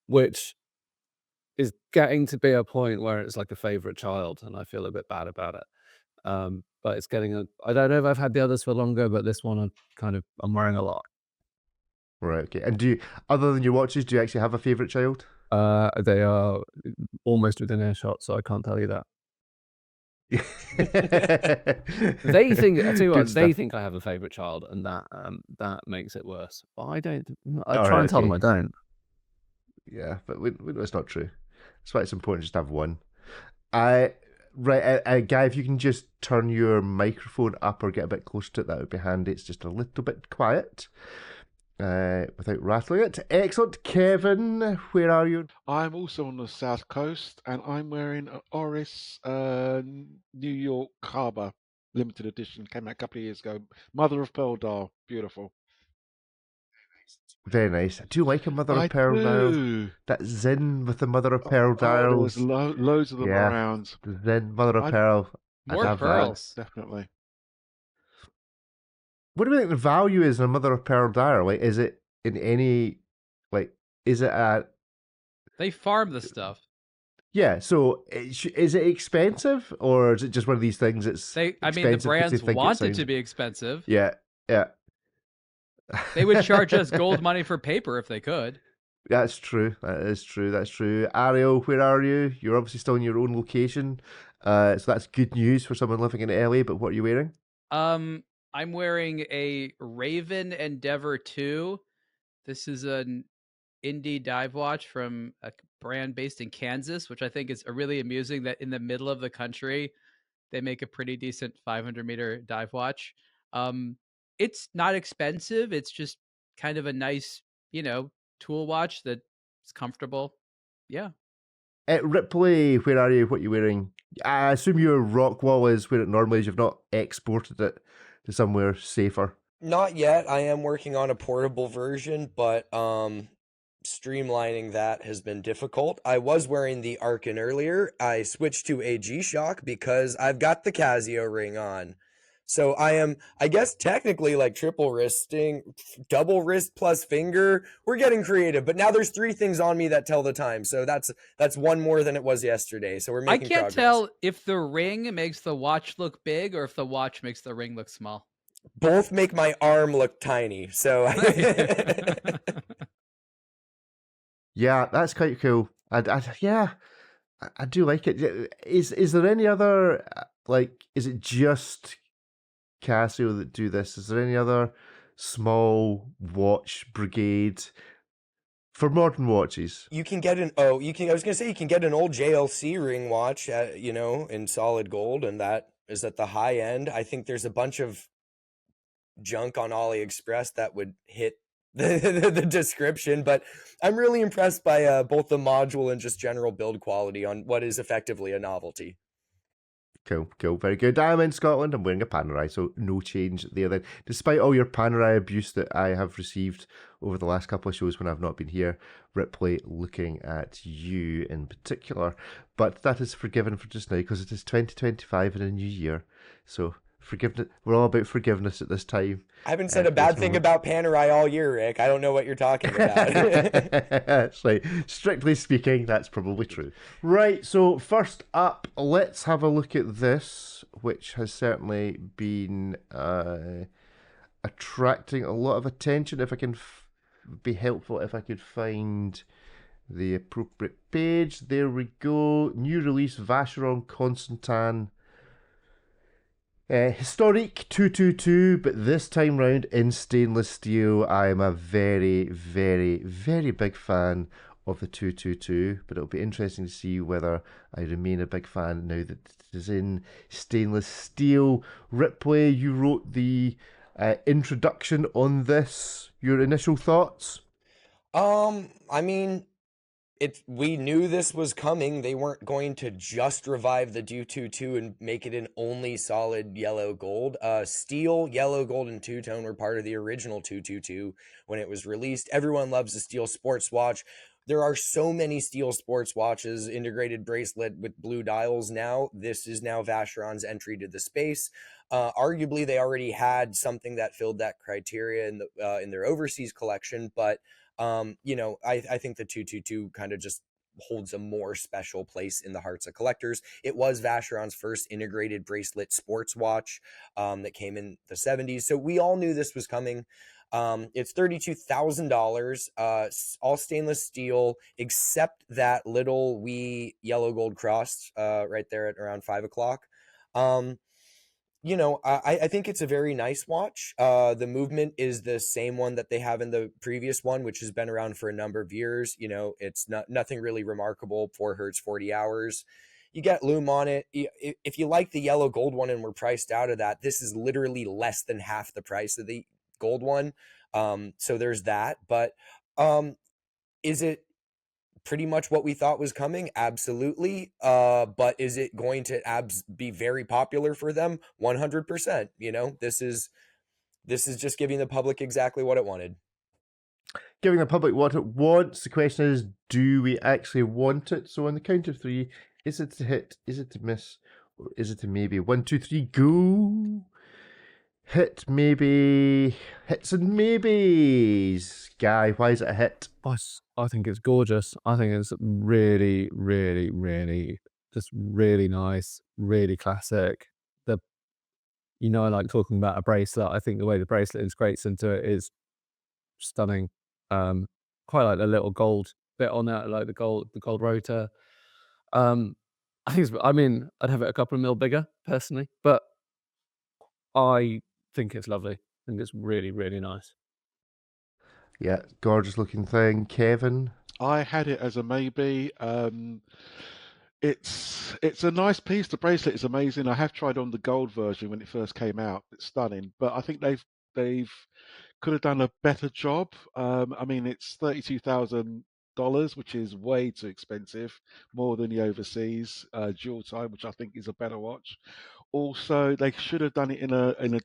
which is getting to be a point where it's like a favorite child, and I feel a bit bad about it. But it's getting I don't know if I've had the others for longer, but this one I'm wearing a lot. Right. Okay. And other than your watches, do you actually have a favorite child? They are almost within earshot, so I can't tell you that. They think I tell you what, they think I have a favorite child, and that makes it worse. But I don't. I try and tell them I don't. Yeah, but it's not true. That's why it's important just to have one. Guy, if you can just turn your microphone up or get a bit closer to it, that would be handy. It's just a little bit quiet. Without rattling it. Excellent. Kevin, where are you? I'm also on the south coast, and I'm wearing an Oris New York Harbor limited edition. Came out a couple of years ago. Mother of pearl dial, beautiful. Very nice. Do you like a mother of pearl dial? That Zin with the mother of pearl dials. There was loads of them around. The Zin mother of pearl. More pearls, definitely. What do you think the value is in a mother of pearl dial? Like, is it in any, like, is it a... They farm the stuff. Yeah, so is it expensive, or is it just one of these things that's the brands want it to be expensive. Yeah. They would charge us gold money for paper if they could. That's true. That's true. Ariel, where are you? You're obviously still in your own location. So that's good news for someone living in LA, but what are you wearing? I'm wearing a Raven Endeavor 2. This is an indie dive watch from a brand based in Kansas, which I think is really amusing that in the middle of the country, they make a pretty decent 500-meter dive watch. It's not expensive. It's just kind of a nice, tool watch that's comfortable. Yeah. Ripley, where are you? What are you wearing? I assume your Rockwall is where it normally is. You've not exported it to somewhere safer. Not yet. I am working on a portable version, but streamlining that has been difficult. I was wearing the Arkin earlier. I switched to a G-Shock because I've got the Casio ring on. So I am, I guess, technically like triple wristing, double wrist plus finger. We're getting creative, but now there's 3 things on me that tell the time. So that's one more than it was yesterday. So we're making progress. I can't tell if the ring makes the watch look big or if the watch makes the ring look small. Both make my arm look tiny. So yeah, that's quite cool. I do like it. Is there any other, like, is it just Casio that do this? Is there any other small watch brigade for modern watches? You can get I was gonna say you can get an old JLC ring watch at, in solid gold, and that is at the high end. I think there's a bunch of junk on AliExpress that would hit the description, but I'm really impressed by both the module and just general build quality on what is effectively a novelty. Cool. Very good. I'm in Scotland. I'm wearing a Panerai, so no change there then. Despite all your Panerai abuse that I have received over the last couple of shows when I've not been here, Ripley, looking at you in particular. But that is forgiven for just now because it is 2025 and a new year. So forgiveness. We're all about forgiveness at this time. I haven't said a bad thing about Panerai all year, Rick. I don't know what you're talking about. That's right. Strictly speaking, that's probably true. Right, so first up, let's have a look at this, which has certainly been attracting a lot of attention. If I can be helpful, if I could find the appropriate page. There we go. New release, Vacheron Constantin Historic 222, but this time round in stainless steel. I am a very, very, very big fan of the 222, but it'll be interesting to see whether I remain a big fan now that it is in stainless steel. Ripley, you wrote the introduction on this. Your initial thoughts? I mean, we knew this was coming. They weren't going to just revive the 222 and make it an only solid yellow gold. Steel, yellow, gold, and two-tone were part of the original 222 when it was released. Everyone loves the steel sports watch. There are so many steel sports watches, integrated bracelet with blue dials now. This is now Vacheron's entry to the space. Arguably, they already had something that filled that criteria in their overseas collection, but I think the 222 kind of just holds a more special place in the hearts of collectors. It was Vacheron's first integrated bracelet sports watch that came in the 70s. So we all knew this was coming. It's $32,000, all stainless steel, except that little wee yellow gold cross right there at around 5 o'clock. I think it's a very nice watch. The movement is the same one that they have in the previous one, which has been around for a number of years. It's nothing really remarkable. 4 hertz, 40 hours. You get lume on it. If you like the yellow gold one and we're priced out of that, this is literally less than half the price of the gold one. So there's that. But is it pretty much what we thought was coming? Absolutely. But is it going to be very popular for them? 100%. This is just giving the public exactly what it wanted. Giving the public what it wants. The question is, do we actually want it? So on the count of 3, is it to hit? Is it to miss? Or is it to maybe? 1, 2, 3, go. Hit, maybe. Hits and maybes. Guy, why is it a hit? I think it's gorgeous. I think it's really, really, really, just really nice, really classic. I like talking about a bracelet. I think the way the bracelet integrates into it is stunning. Quite like the little gold bit on it, like the gold rotor. I'd have it a couple of mil bigger personally, but I think it's lovely. I think it's really, really nice. Yeah, gorgeous looking thing. Kevin? I had it as a maybe. It's a nice piece. The bracelet is amazing. I have tried on the gold version when it first came out. It's stunning, but I think they've could have done a better job. It's $32,000, which is way too expensive, more than the overseas dual time, which I think is a better watch. Also, they should have done it in a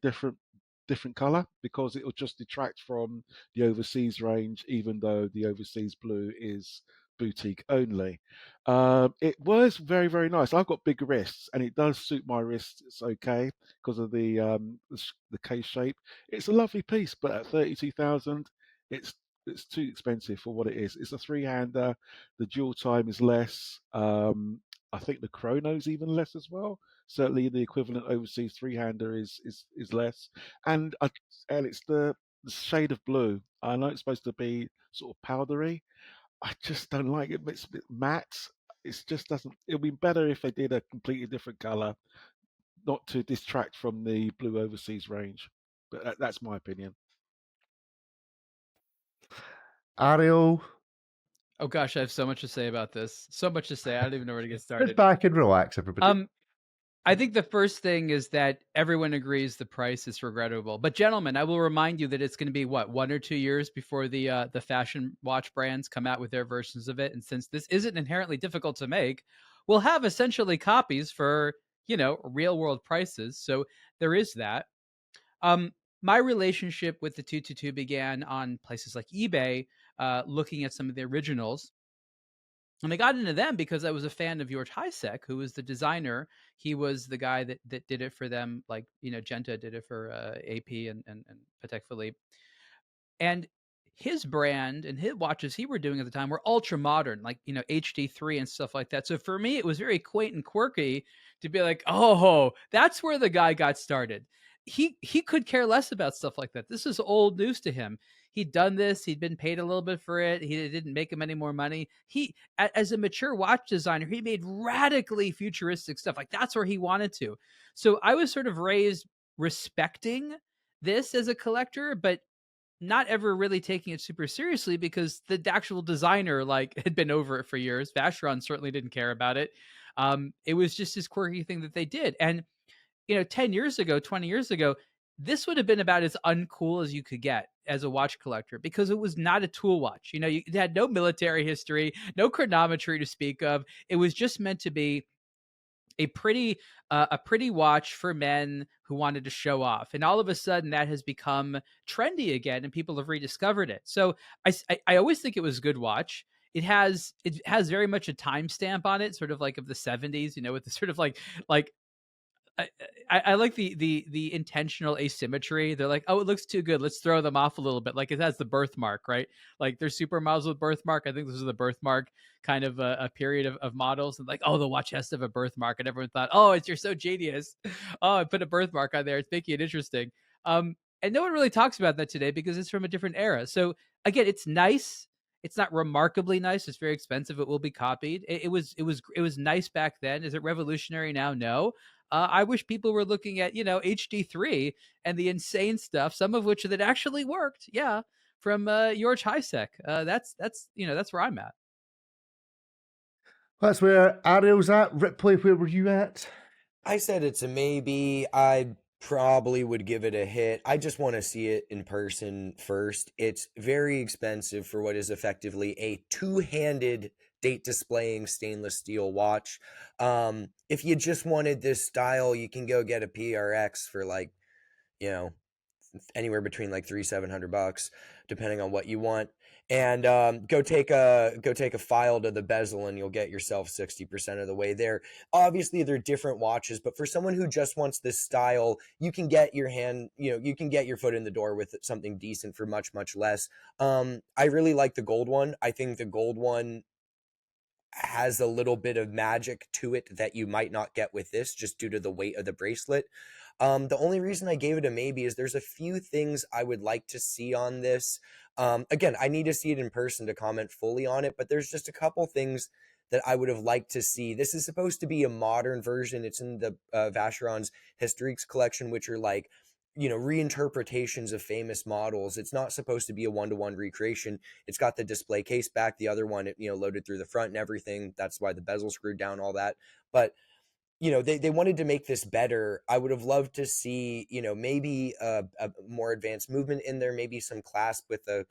different color, because it will just detract from the overseas range, even though the overseas blue is boutique only. It was very, very nice. I've got big wrists, and it does suit my wrists. It's okay because of the case shape. It's a lovely piece, but at 32,000, it's too expensive for what it is. It's a 3-hander. The dual time is less. I think the chrono's even less as well. Certainly, the equivalent overseas 3-hander is less, and it's the shade of blue. I know it's supposed to be sort of powdery. I just don't like it. It's a bit matte. It just doesn't. It'll be better if they did a completely different color, not to distract from the blue overseas range. But that's my opinion. Ariel? Oh gosh, I have so much to say about this. So much to say. I don't even know where to get started. Sit back and relax, everybody. I think the first thing is that everyone agrees the price is regrettable. But gentlemen, I will remind you that it's going to be 1 or 2 years before the fashion watch brands come out with their versions of it. And since this isn't inherently difficult to make, we'll have essentially copies for, real world prices. So there is that. My relationship with the 222 began on places like eBay, looking at some of the originals. And I got into them because I was a fan of George Hisek, who was the designer. He was the guy that did it for them, like, Genta did it for AP and Patek Philippe. And his brand and his watches he were doing at the time were ultra modern, like, HD3 and stuff like that. So for me, it was very quaint and quirky to be like, oh, that's where the guy got started. he could care less about stuff like that. This is old news to him. He'd done this. He'd been paid a little bit for it. He didn't make him any more money. As a mature watch designer, he made radically futuristic stuff. Like that's where he wanted to. So I was sort of raised respecting this as a collector, but not ever really taking it super seriously because the actual designer like had been over it for years. Vacheron certainly didn't care about it. It was just this quirky thing that they did. And 10 years ago, 20 years ago, this would have been about as uncool as you could get as a watch collector because it was not a tool watch. It had no military history, no chronometry to speak of. It was just meant to be a pretty watch for men who wanted to show off. And all of a sudden that has become trendy again and people have rediscovered it. So I always think it was a good watch. It has very much a timestamp on it, sort of like of the 70s, with the sort of like I like the intentional asymmetry. They're like, oh, it looks too good. Let's throw them off a little bit. Like it has the birthmark, right? Like there's supermodels with birthmark. I think this is the birthmark kind of a period of models. And like, oh, the watch has to have a birthmark. And everyone thought, oh, you're so genius. Oh, I put a birthmark on there. It's making it interesting. And no one really talks about that today because it's from a different era. So again, it's nice. It's not remarkably nice. It's very expensive. It will be copied. It was nice back then. Is it revolutionary now? No. I wish people were looking at, HD3 and the insane stuff, some of which that actually worked. Yeah. From George Hisek. That's where I'm at. That's where Ariel's at. Ripley, where were you at? I said it's a maybe. I probably would give it a hit. I just want to see it in person first. It's very expensive for what is effectively a two-handed date displaying stainless steel watch. If you just wanted this style, you can go get a PRX for like, anywhere between like $300-700, depending on what you want. And go take a file to the bezel and you'll get yourself 60% of the way there. Obviously they're different watches, but for someone who just wants this style, you can get your foot in the door with something decent for much, much less. I really like the gold one. I think the gold one has a little bit of magic to it that you might not get with this just due to the weight of the bracelet. The only reason I gave it a maybe is there's a few things I would like to see on this. Again, I need to see it in person to comment fully on it, but there's just a couple things that I would have liked to see. This is supposed to be a modern version. It's in the Vacheron's Historiques collection, which are like, reinterpretations of famous models. It's not supposed to be a one-to-one recreation. It's got the display case back. The other one, loaded through the front and everything. That's why the bezel screwed down, all that. But they wanted to make this better. I would have loved to see, maybe a more advanced movement in there, maybe some clasp with a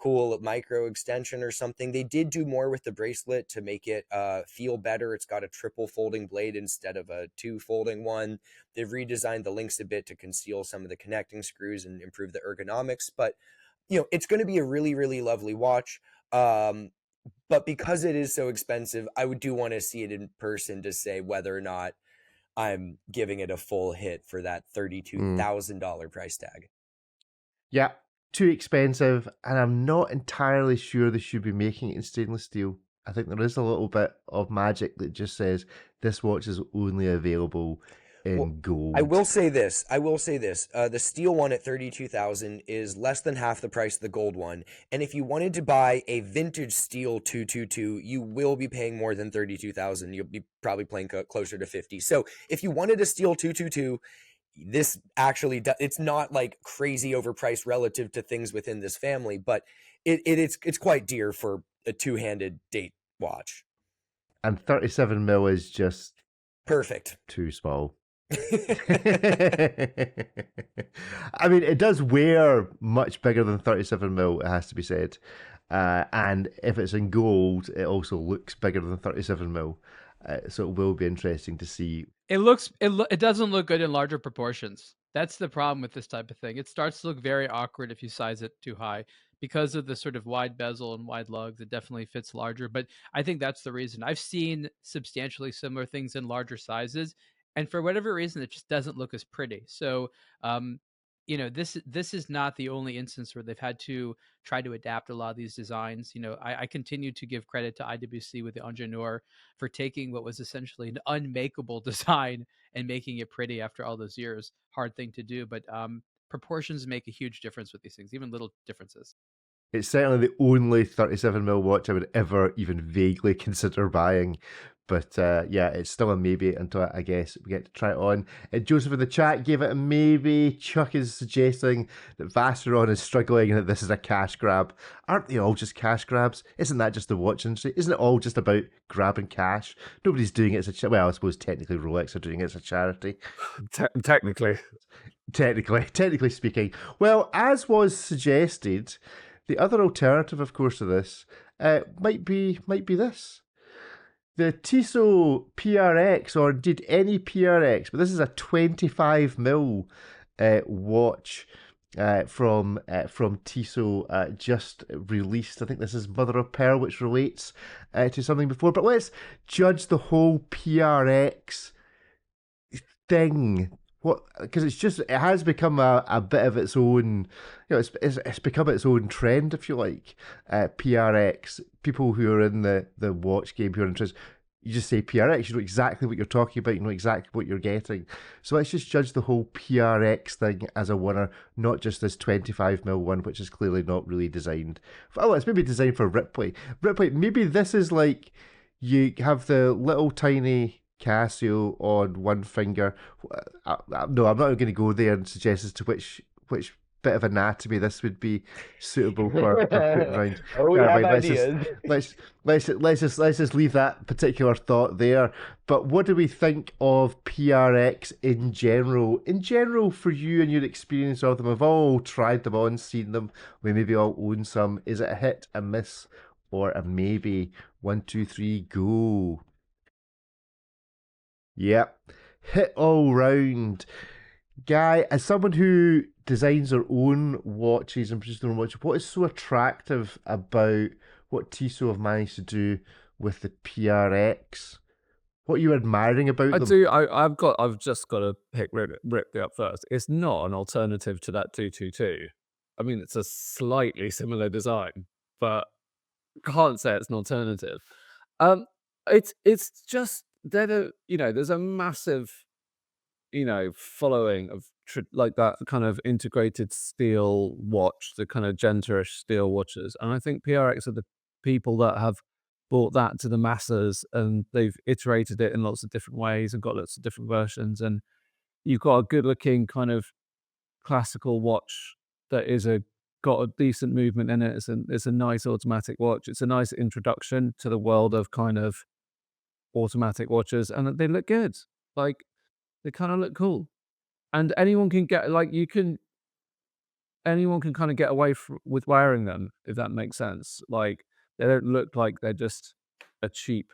cool micro extension or something. They did do more with the bracelet to make it feel better. It's got a triple folding blade instead of a two folding one. They've redesigned the links a bit to conceal some of the connecting screws and improve the ergonomics. But, it's going to be a really, really lovely watch. But because it is so expensive, I do want to see it in person to say whether or not I'm giving it a full hit for that $32,000 price tag. Yeah, too expensive, and I'm not entirely sure they should be making it in stainless steel. I think there is a little bit of magic that just says this watch is only available in gold. I will say this. The steel one at $32,000 is less than half the price of the gold one. And if you wanted to buy a vintage steel 222, you will be paying more than $32,000. You'll be probably paying closer to $50,000. So if you wanted a steel 222, this actually it's not like crazy overpriced relative to things within this family, but it's quite dear for a two-handed date watch. And 37 mil is just perfect. Too small. I mean, it does wear much bigger than 37 mil, it has to be said. And if it's in gold, it also looks bigger than 37 mil. So it will be interesting to see. It doesn't look good in larger proportions. That's the problem with this type of thing. It starts to look very awkward if you size it too high. Because of the sort of wide bezel and wide lugs, it definitely fits larger. But I think that's the reason. I've seen substantially similar things in larger sizes. And for whatever reason, it just doesn't look as pretty. So this is not the only instance where they've had to try to adapt a lot of these designs. I continue to give credit to IWC with the Ingenieur for taking what was essentially an unmakeable design and making it pretty after all those years. Hard thing to do, but proportions make a huge difference with these things, even little differences. It's certainly the only 37mm watch I would ever even vaguely consider buying. But yeah, it's still a maybe until I guess we get to try it on. Joseph in the chat gave it a maybe. Chuck is suggesting that Vacheron is struggling and that this is a cash grab. Aren't they all just cash grabs? Isn't that just the watch industry? Isn't it all just about grabbing cash? Nobody's doing it as a well, I suppose technically Rolex are doing it as a charity. Technically speaking. Well, as was suggested, the other alternative, of course, to this might be this. The Tissot PRX, or indeed any PRX, but this is a 25mm watch from Tissot, just released. I think this is mother of pearl, which relates to something before. But let's judge the whole PRX thing. Because it has become a bit of its own, it's become its own trend, if you like. PRX, people who are in the watch game who are interested, you just say PRX, you know exactly what you're talking about, you know exactly what you're getting. So let's just judge the whole PRX thing as a winner, not just this 25mm one, which is clearly not really designed. Oh, it's maybe designed for Ripley. Maybe this is like, you have the little tiny Casio on one finger. No, I'm not going to go there and suggest as to which bit of anatomy this would be suitable for putting around. Oh, we have ideas. Let's just leave that particular thought there. But what do we think of PRX in general? In general, for you and your experience of them, we've all tried them on, seen them. We maybe all own some. Is it a hit, a miss, or a maybe? 1, 2, 3, go. Yep. Hit all round. Guy, as someone who designs their own watches and produces their own watches, what is so attractive about what Tissot have managed to do with the PRX? What are you admiring about them? I've just got to pick Ripley up first. It's not an alternative to that 222. I mean, it's a slightly similar design, but can't say it's an alternative. It's just there's a massive following of like that kind of integrated steel watch, the kind of gentle-ish steel watches, and I think PRX are the people that have brought that to the masses, and they've iterated it in lots of different ways and got lots of different versions, and you've got a good-looking kind of classical watch that got a decent movement in it. It's a nice automatic watch. It's a nice introduction to the world of kind of automatic watches, and they look good. Like, they kind of look cool, and anyone can kind of get away with wearing them, if that makes sense. Like, they don't look like they're just a cheap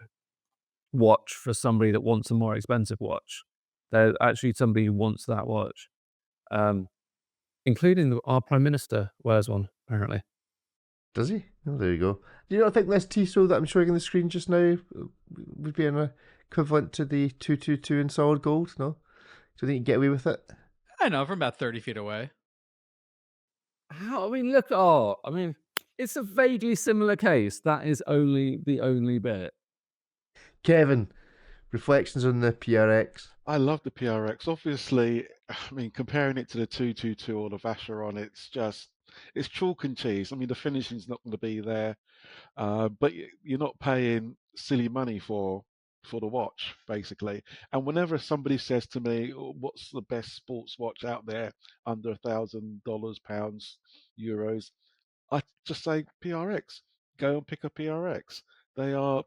watch for somebody that wants a more expensive watch. They're actually somebody who wants that watch. Including our Prime Minister wears one, apparently. Does he? Oh, there you go. Do you not think this Tissot that I'm showing on the screen just now would be an equivalent to the 222 in solid gold? No? Do you think you can get away with it? I know, from about 30 feet away. I mean, it's a vaguely similar case. That is the only bit. Kevin, reflections on the PRX? I love the PRX. Obviously, I mean, comparing it to the 222 or the Vacheron, it's chalk and cheese. I mean, the finishing's not going to be there, but you're not paying silly money for the watch, basically. And whenever somebody says to me, what's the best sports watch out there under $1,000, pounds, euros, I just say PRX. Go and pick a PRX. They are,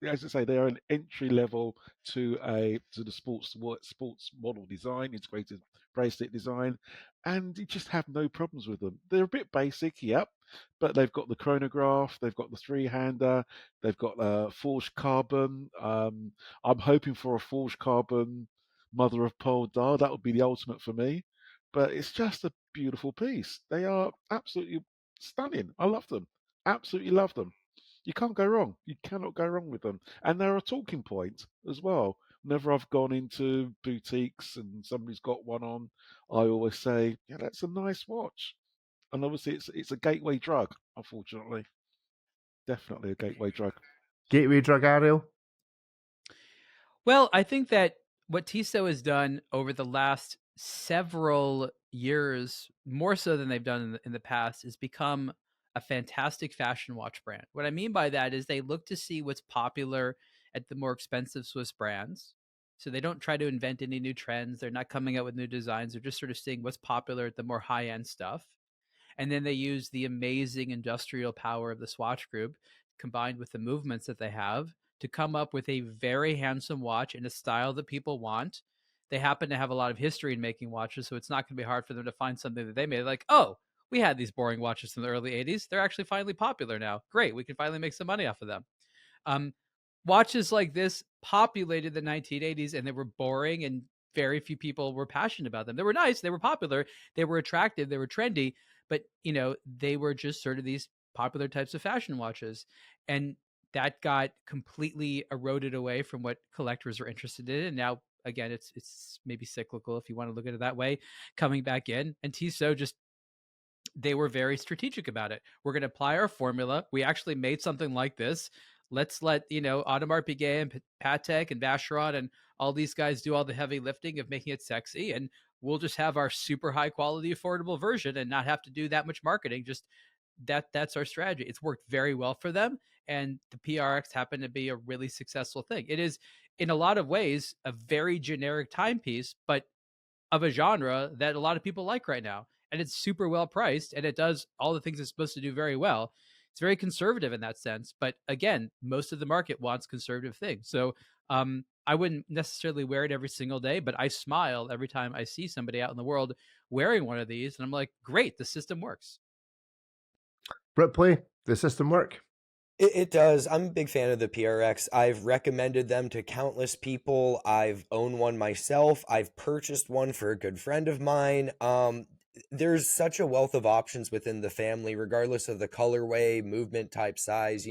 as I say, they are an entry level to the sports model design, integrated bracelet design, and you just have no problems with them. They're a bit basic, yep, but they've got the chronograph, they've got the three-hander, they've got forged carbon. I'm hoping for a forged carbon mother of pearl dial. That would be the ultimate for me. But it's just a beautiful piece. They are absolutely stunning. I love them. Absolutely love them. You can't go wrong. You cannot go wrong with them. And they're a talking point as well. whenever I've gone into boutiques and somebody's got one on, I always say, "Yeah, that's a nice watch." And obviously, it's a gateway drug. Unfortunately, definitely a gateway drug. Gateway drug, Ariel? Well, I think that what Tissot has done over the last several years, more so than they've done in the past, is become a fantastic fashion watch brand. What I mean by that is they look to see what's popular at the more expensive Swiss brands. So they don't try to invent any new trends. They're not coming out with new designs. They're just sort of seeing what's popular at the more high end stuff. And then they use the amazing industrial power of the Swatch Group combined with the movements that they have to come up with a very handsome watch in a style that people want. They happen to have a lot of history in making watches, so it's not going to be hard for them to find something that they made. Like, oh, we had these boring watches in the early 80s. They're actually finally popular now. Great. We can finally make some money off of them. Watches like this populated the 1980s, and they were boring, and very few people were passionate about them. They were nice. They were popular. They were attractive. They were trendy. But, they were just sort of these popular types of fashion watches. And that got completely eroded away from what collectors were interested in. And now, again, it's maybe cyclical if you want to look at it that way, coming back in. And Tissot they were very strategic about it. We're going to apply our formula. We actually made something like this. Let's let, Audemars Piguet and Patek and Vacheron and all these guys do all the heavy lifting of making it sexy. And we'll just have our super high quality, affordable version and not have to do that much marketing. Just that's our strategy. It's worked very well for them. And the PRX happened to be a really successful thing. It is, in a lot of ways, a very generic timepiece, but of a genre that a lot of people like right now. And it's super well priced, and it does all the things it's supposed to do very well. It's very conservative in that sense. But again, most of the market wants conservative things. So I wouldn't necessarily wear it every single day, but I smile every time I see somebody out in the world wearing one of these. And I'm like, great, the system works. Ripley, the system work? It does. I'm a big fan of the PRX. I've recommended them to countless people. I've owned one myself. I've purchased one for a good friend of mine. There's such a wealth of options within the family, regardless of the colorway, movement type, size.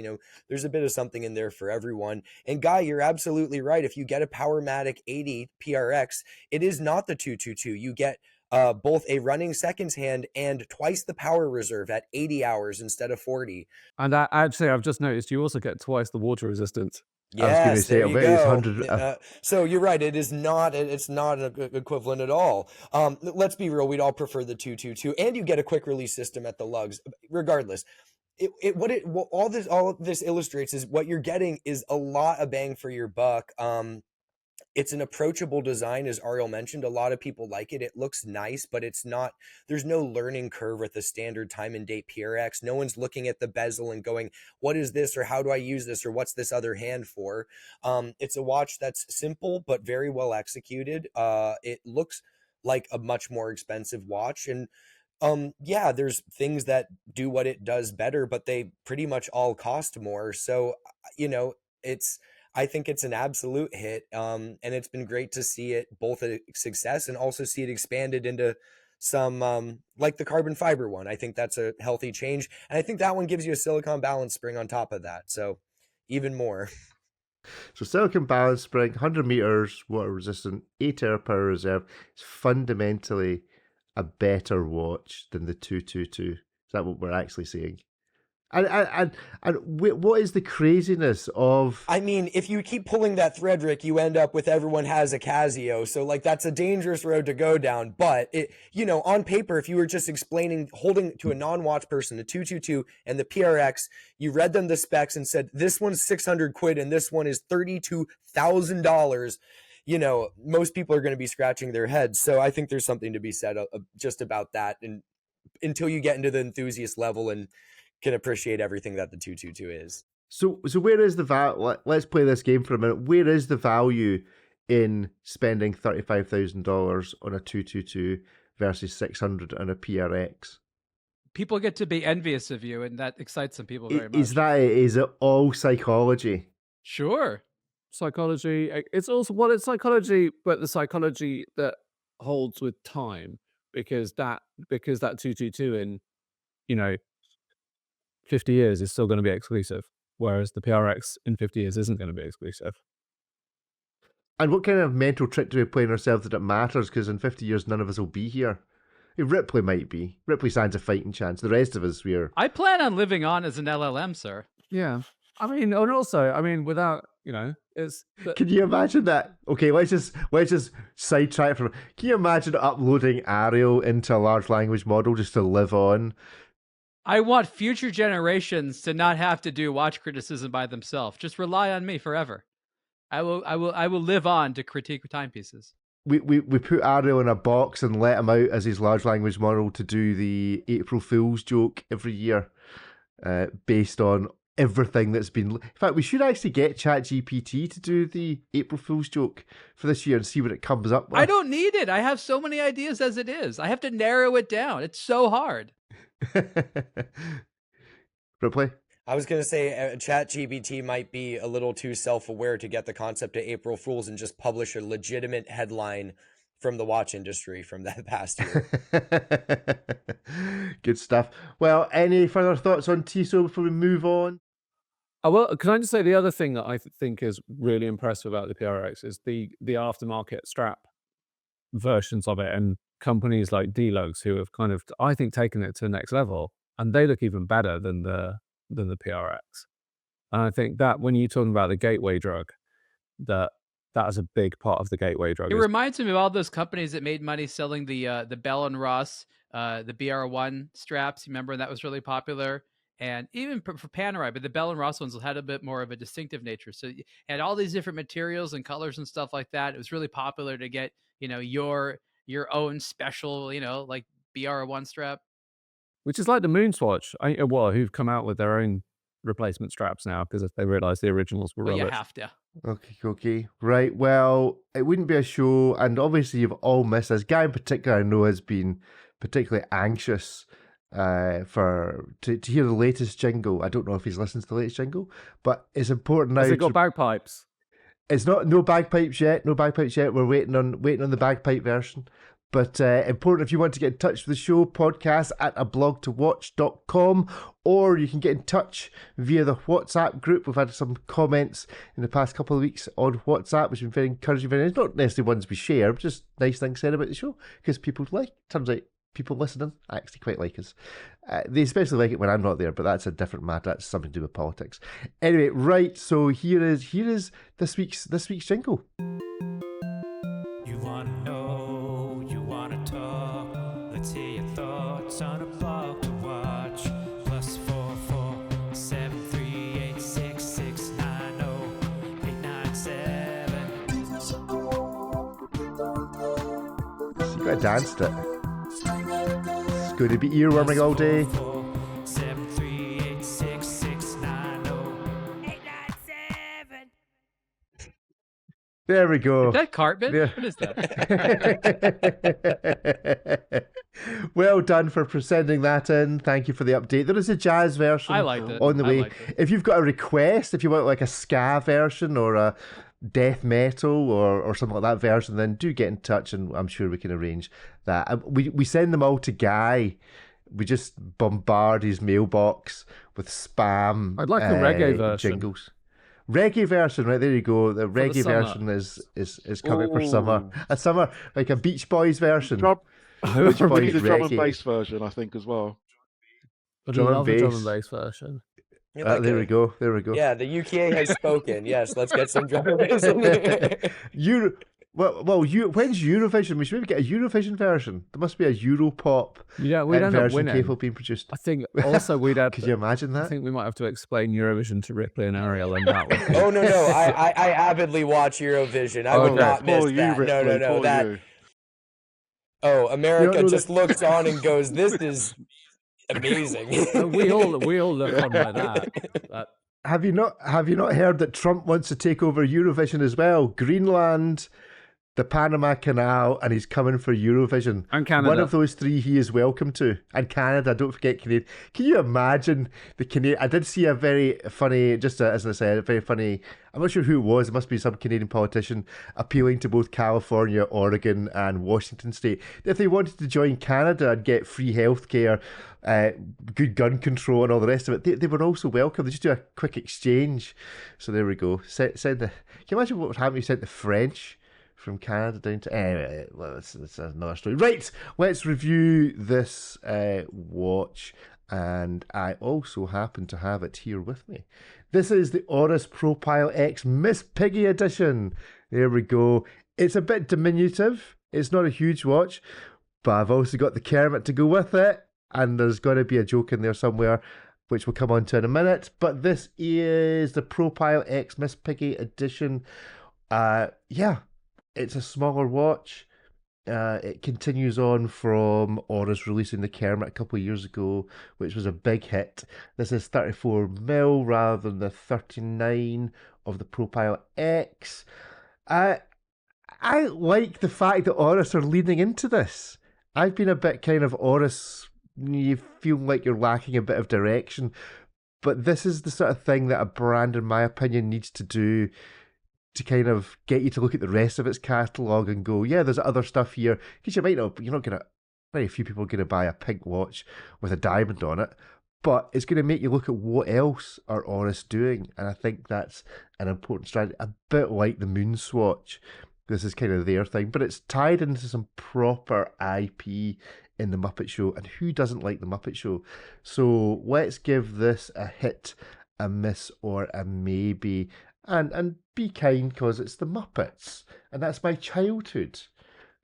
There's a bit of something in there for everyone. And Guy, you're absolutely right. If you get a Powermatic 80 PRX, it is not the 222. You get both a running seconds hand and twice the power reserve at 80 hours instead of 40. And actually, I've just noticed you also get twice the water resistance. Yes, there you go. 100. So you're right. It's not an equivalent at all. Let's be real. We'd all prefer the 222, and you get a quick release system at the lugs. Regardless, all this illustrates is what you're getting is a lot of bang for your buck. It's an approachable design, as Ariel mentioned. A lot of people like it. It looks nice, but there's no learning curve with the standard time and date PRX. No one's looking at the bezel and going, what is this? Or how do I use this? Or what's this other hand for? It's a watch that's simple, but very well executed. It looks like a much more expensive watch. And yeah, there's things that do what it does better, but they pretty much all cost more. So, I think it's an absolute hit. And it's been great to see it both a success and also see it expanded into some, like the carbon fiber one. I think that's a healthy change. And I think that one gives you a silicone balance spring on top of that. So even more. So silicone balance spring, 100 meters, water resistant, 8-hour power reserve. It's fundamentally a better watch than the 222. Is that what we're actually seeing? And what is the craziness of? I mean, if you keep pulling that thread, Rick, you end up with everyone has a Casio. So that's a dangerous road to go down. But on paper, if you were just holding to a non-watch person, the 222 and the PRX, you read them the specs and said, this one's 600 quid and this one is $32,000. Most people are going to be scratching their heads. So I think there's something to be said just about that. And until you get into the enthusiast level and can appreciate everything that the 222 is. So where is the value? Let's play this game for a minute. Where is the value in spending $35,000 on a 222 versus 600 on a PRX? People get to be envious of you, and that excites some people very much. Is it all psychology? Sure. Psychology. It's also, it's psychology, but the psychology that holds with time, because that 222 in, 50 years is still going to be exclusive, whereas the PRX in 50 years isn't going to be exclusive. And what kind of mental trick do we play on ourselves that it matters? Because in 50 years, none of us will be here. Ripley might be. Ripley stands a fighting chance. The rest of us, we're... I plan on living on as an LLM, sir. Yeah. I mean, and also, I mean, without, it's... Can you imagine that? Okay, let's just sidetrack from... Can you imagine uploading Ariel into a large language model just to live on? I want future generations to not have to do watch criticism by themselves. Just rely on me forever. I will live on to critique timepieces. We put Ariel in a box and let him out as his large language model to do the April Fool's joke every year, based on everything that's been... In fact, we should actually get ChatGPT to do the April Fool's joke for this year and see what it comes up with. I don't need it. I have so many ideas as it is. I have to narrow it down. It's so hard. Ripley? I was going to say ChatGPT might be a little too self-aware to get the concept of April Fools and just publish a legitimate headline from the watch industry from that past year. Good stuff. Well, any further thoughts on Tissot before we move on? Oh, well, can I just say the other thing that I think is really impressive about the PRX is the aftermarket strap versions of it, and companies like D-Lugs who have kind of, I think, taken it to the next level, and they look even better than the PRX. And I think that when you're talking about the gateway drug, that is a big part of the gateway drug. It reminds me of all those companies that made money selling the Bell and Ross, the BR1 straps. You remember that was really popular, and even for Panerai, but the Bell and Ross ones had a bit more of a distinctive nature. So you had all these different materials and colors and stuff like that. It was really popular to get your own special like BR1 strap. Which is like the Moonswatch, who've come out with their own replacement straps now because they realised the originals were rubbish. You have to. Okay. Right, well, it wouldn't be a show, and obviously you've all missed this. Guy in particular I know has been particularly anxious to hear the latest jingle. I don't know if he's listened to the latest jingle, but it's important now. Has it got bagpipes? It's no bagpipes yet. We're waiting on the bagpipe version. But important, if you want to get in touch with the show, podcast at aBlogtoWatch.com, or you can get in touch via the WhatsApp group. We've had some comments in the past couple of weeks on WhatsApp, which has been very encouraging. It's not necessarily ones we share, but just nice things said about the show, because turns out people listening actually quite like us. They especially like it when I'm not there, but that's a different matter. That's something to do with politics. Anyway, right, so here is this week's jingle. You wanna know, you wanna talk, let's hear your thoughts on a blog to watch. +44 738 6690 897. So you gotta dance to it. It's going to be earworming all day. 738 6690 897. There we go. Is that Cartman? Yeah. What is that? Well done for sending that in. Thank you for the update. There is a jazz version I liked it. on the I way. liked it. If you've got a request, if you want like a ska version or a death metal or something like that version, then do get in touch and I'm sure we can arrange that. We send them all to Guy. We just bombard his mailbox with spam. I'd like a reggae version. Jingles. Reggae version, right there you go. The the reggae summer. version is coming for summer. A summer, like a Beach Boys version. Drum, Beach we Boys need a drum and reggae. bass version, I think, as well. I'd Drum and love a drum bass. and bass version. There we go. Yeah, the UKA has spoken. Yes, let's get some drum and bass in there. When's Eurovision? We should maybe get a Eurovision version. There must be a Europop Yeah, we'd end up version winning. capable of being produced. I think also we'd have. Could you imagine I that? think we might have to explain Eurovision to Ripley and Ariel, and that would be... Oh no, I avidly watch Eurovision. I would Okay. not miss Poor you, that. Ripley, No, poor that. you. Oh, America No, just looks on and goes, "This is amazing." we all look on like that. Have you not heard that Trump wants to take over Eurovision as well? Greenland, the Panama Canal, and he's coming for Eurovision. And Canada. One of those three he is welcome to. And Canada, don't forget Canada. Can you imagine the Canadian? I did see a very funny, as I said, a very funny, I'm not sure who it was, it must be some Canadian politician, appealing to both California, Oregon, and Washington State. If they wanted to join Canada and get free healthcare, good gun control and all the rest of it, they were also welcome. They just do a quick exchange. So there we go. Can you imagine what would happen if you sent the French from Canada down to... Anyway, well, that's another story. Right, let's review this watch. And I also happen to have it here with me. This is the Oris ProPilot X Miss Piggy edition. There we go. It's a bit diminutive. It's not a huge watch, but I've also got the Kermit to go with it. And there's going to be a joke in there somewhere, which we'll come on to in a minute. But this is the ProPilot X Miss Piggy edition. It's a smaller watch. It continues on from Oris releasing the Kermit a couple of years ago, which was a big hit. This is 34mm rather than the 39 of the ProPilot X. I like the fact that Oris are leaning into this. I've been a bit kind of Oris, you feel like you're lacking a bit of direction, but this is the sort of thing that a brand, in my opinion, needs to do to kind of get you to look at the rest of its catalogue and go, yeah, there's other stuff here. Because you're not going to, very few people are going to buy a pink watch with a diamond on it, but it's going to make you look at what else are Oris doing. And I think that's an important strategy, a bit like the Moon Swatch. This is kind of their thing, but it's tied into some proper IP in the Muppet Show. And who doesn't like the Muppet Show? So let's give this a hit, a miss, or a maybe. And be kind, because it's the Muppets. And that's my childhood.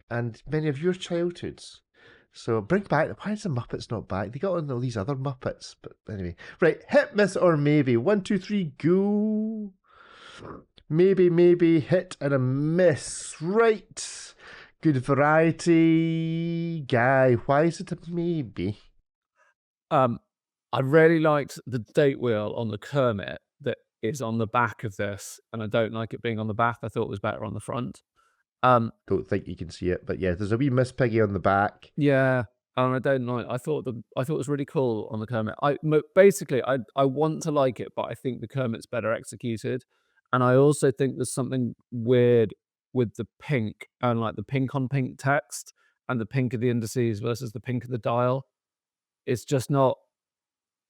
And many of your childhoods. So bring back... Why is the Muppets not back? They got on all these other Muppets. But anyway. Right, hit, miss, or maybe. 1, 2, 3, go. Maybe, hit, and a miss. Right. Good variety. Guy, why is it a maybe? I really liked the date wheel on the Kermit that is on the back of this, and I don't like it being on the back. I thought it was better on the front. Don't think you can see it, but yeah, there's a wee Miss Piggy on the back. Yeah, and I don't like. I thought it was really cool on the Kermit. I want to like it, but I think the Kermit's better executed, and I also think there's something weird with the pink and like the pink on pink text and the pink of the indices versus the pink of the dial. It's just not.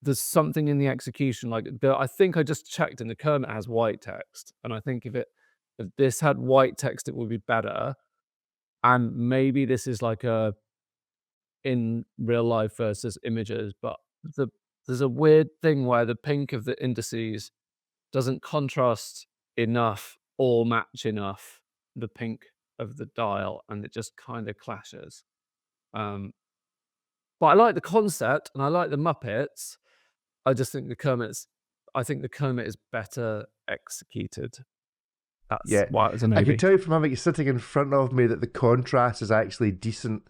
There's something in the execution, I think I just checked, and the Kermit has white text, and I think if this had white text, it would be better. And maybe this is like a in real life versus images, but there's a weird thing where the pink of the indices doesn't contrast enough or match enough the pink of the dial, and it just kind of clashes. But I like the concept, and I like the Muppets. I just think the Kermit is better executed. That's why it's a maybe. I can tell you from having it sitting in front of me that the contrast is actually decent.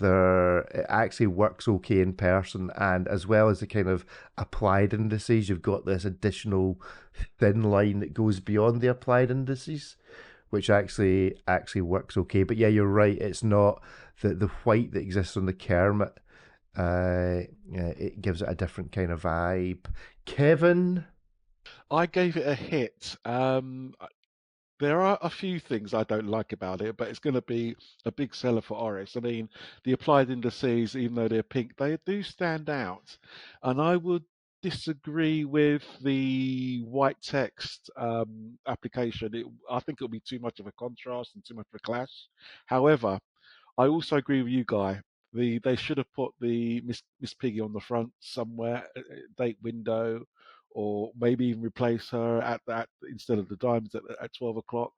It actually works okay in person, and as well as the kind of applied indices, you've got this additional thin line that goes beyond the applied indices, which actually works okay. But yeah, you're right. It's not the white that exists on the Kermit. It gives it a different kind of vibe. Kevin? I gave it a hit. There are a few things I don't like about it, but it's going to be a big seller for Oris. I mean, the applied indices, even though they're pink, they do stand out. And I would disagree with the white text application. I think it'll be too much of a contrast and too much of a clash. However, I also agree with you, Guy. They should have put the Miss Piggy on the front somewhere, date window, or maybe even replace her at that instead of the diamonds at 12 o'clock.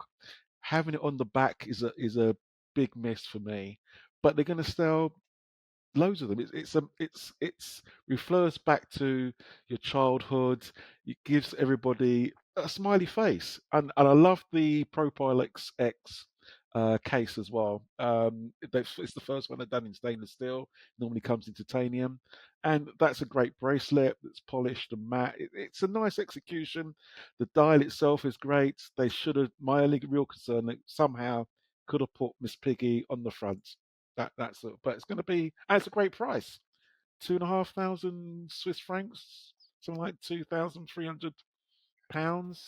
Having it on the back is a big miss for me. But they're going to sell loads of them. It's refers back to your childhood. It gives everybody a smiley face, and I love the ProPilot X case as well. It's the first one they've done in stainless steel. Normally comes in titanium, and that's a great bracelet that's polished and matte. It's a nice execution. The dial itself is great. They should have. My only real concern that somehow Could have put Miss Piggy on the front. That's it. But it's going to be, and it's a great price. 2,500 Swiss francs, something like £2,300.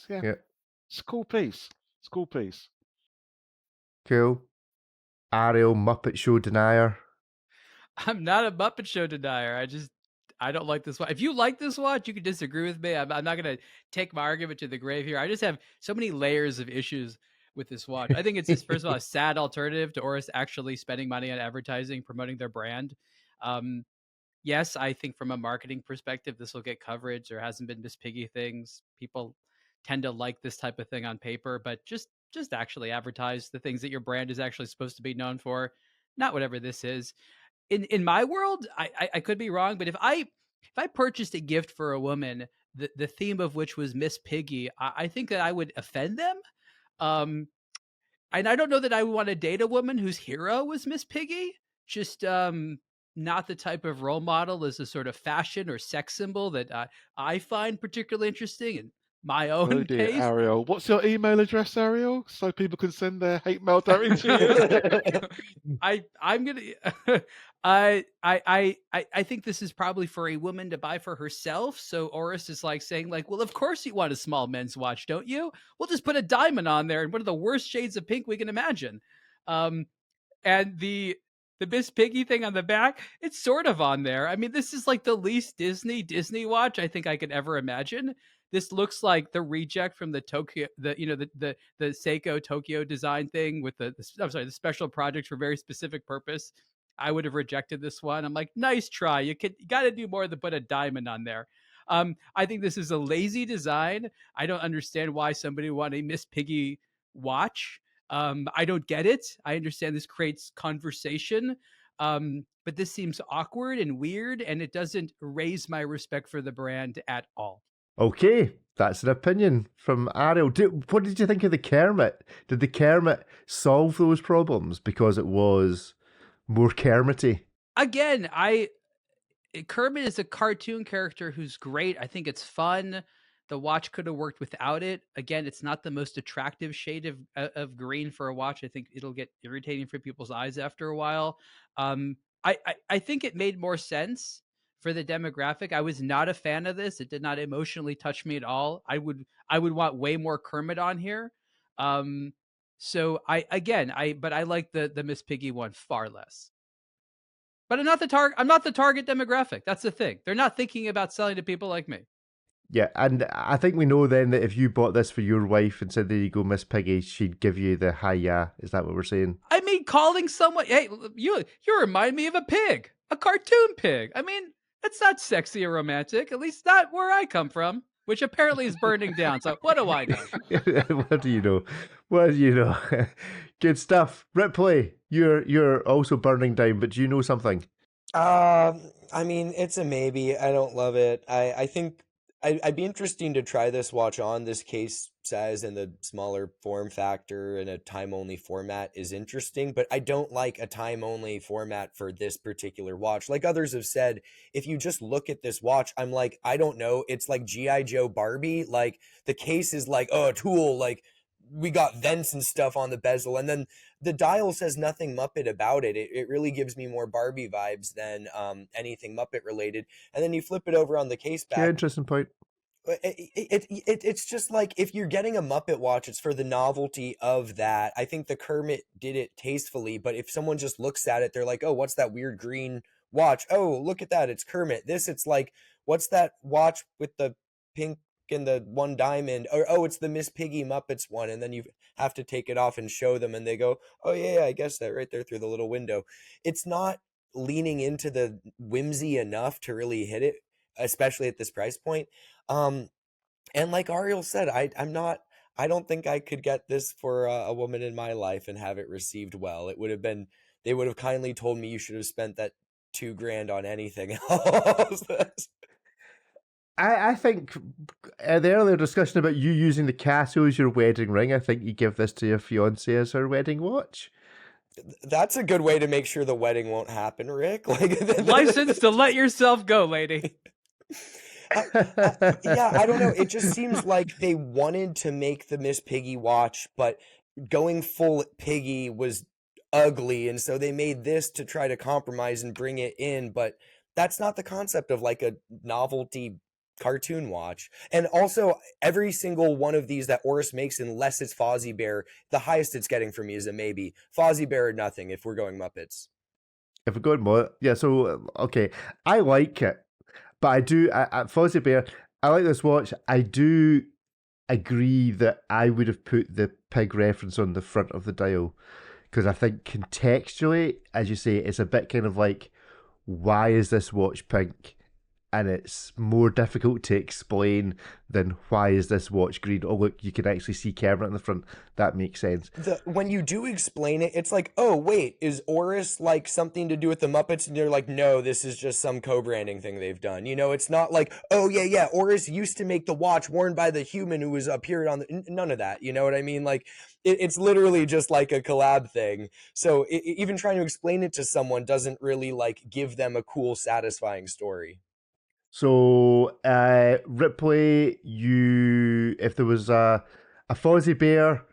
Yeah, Yeah, it's a cool piece. It's a cool piece. cool. Ariel, Muppet Show denier. I'm not a Muppet Show denier. I don't like this watch. If you like this watch, you can disagree with me. I'm not going to take my argument to the grave here. I just have so many layers of issues with this watch. I think it's just, first of all, a sad alternative to Oris actually spending money on advertising, promoting their brand. Yes, I think from a marketing perspective, this will get coverage. There hasn't been Miss Piggy things. People tend to like this type of thing on paper, but just actually advertise the things that your brand is actually supposed to be known for, not whatever this is. In my world, I could be wrong, but if I purchased a gift for a woman, the theme of which was Miss Piggy, I think that I would offend them. And I don't know that I would want to date a woman whose hero was Miss Piggy. Just not the type of role model as a sort of fashion or sex symbol that I find particularly interesting in my own Oh dear, taste. Ariel. What's your email address, Ariel? So people can send their hate mail directly to you. I'm gonna I think this is probably for a woman to buy for herself. So Oris is like saying, like, well, of course you want a small men's watch, don't you? We'll just put a diamond on there in one of the worst shades of pink we can imagine. And the Miss Piggy thing on the back, it's sort of on there. I mean, this is like the least Disney watch I think I could ever imagine. This looks like the reject from the Tokyo, the Seiko Tokyo design thing with the special project for very specific purpose. I would have rejected this one. I'm like, nice try. You got to do more than put a diamond on there. I think this is a lazy design. I don't understand why somebody would want a Miss Piggy watch. I don't get it. I understand this creates conversation. But this seems awkward and weird, and it doesn't raise my respect for the brand at all. Okay, that's an opinion from Ariel. What did you think of the Kermit? Did the Kermit solve those problems because it was more Kermity? Again, Kermit is a cartoon character who's great. I think it's fun. The watch could have worked without it. Again, it's not the most attractive shade of green for a watch. I think it'll get irritating for people's eyes after a while. I think it made more sense for the demographic. I was not a fan of this. It did not emotionally touch me at all. I would want way more Kermit on here. So I like the Miss Piggy one far less. But I'm not the target demographic. That's the thing. They're not thinking about selling to people like me. Yeah, and I think we know then that if you bought this for your wife and said, there you go, Miss Piggy, she'd give you the hi-ya. Is that what we're saying? I mean, calling someone, hey, you remind me of a pig, a cartoon pig. I mean, that's not sexy or romantic, at least not where I come from, which apparently is burning down. So what do I know? What do you know? What do you know? Good stuff. Ripley, you're also burning down, but do you know something? I mean, it's a maybe. I don't love it. I think I'd be interesting to try this watch on. This case size and the smaller form factor and a time-only format is interesting, but I don't like a time-only format for this particular watch. Like others have said, if you just look at this watch, I'm like, I don't know. It's like G.I. Joe Barbie. Like the case is like, oh, a tool. Like we got vents and stuff on the bezel. And then the dial says nothing Muppet about it. It really gives me more Barbie vibes than anything Muppet related. And then you flip it over on the case back. Yeah, interesting point. It's just like if you're getting a Muppet watch, it's for the novelty of that. I think the Kermit did it tastefully, but if someone just looks at it, they're like, oh, what's that weird green watch? Oh, look at that. It's Kermit. It's like, what's that watch with the pink and the one diamond? Or, oh, it's the Miss Piggy Muppets one. And then you have to take it off and show them and they go, oh yeah, I guess that right there through the little window. It's not leaning into the whimsy enough to really hit it, especially at this price point. And like Ariel said, I don't think I could get this for a woman in my life and have it received well. It would have been, they would have kindly told me you should have spent that $2,000 on anything else. I think the earlier discussion about you using the Casio as your wedding ring, I think you give this to your fiance as her wedding watch. That's a good way to make sure the wedding won't happen, Rick. Like license to let yourself go, lady. Yeah, I don't know. It just seems like they wanted to make the Miss Piggy watch, but going full Piggy was ugly, and so they made this to try to compromise and bring it in, but that's not the concept of like a novelty cartoon watch. And also, every single one of these that Oris makes, unless it's Fozzie Bear, the highest it's getting from me is a maybe. Fozzie Bear or nothing if we're going Muppets. If we're going more, yeah. So okay, I like it, but I do. At Fozzie Bear, I like this watch. I do agree that I would have put the pig reference on the front of the dial, because I think contextually, as you say, it's a bit kind of like, why is this watch pink? And it's more difficult to explain than why is this watch green? Oh, look, you can actually see Kermit in the front. That makes sense. When you do explain it, it's like, oh, wait, is Oris like something to do with the Muppets? And you're like, no, this is just some co-branding thing they've done. You know, it's not like, oh, yeah, Oris used to make the watch worn by the human who was appeared on the... None of that, you know what I mean? Like, it's literally just like a collab thing. So even trying to explain it to someone doesn't really like give them a cool, satisfying story. So, Ripley, if there was a Fozzie Bear,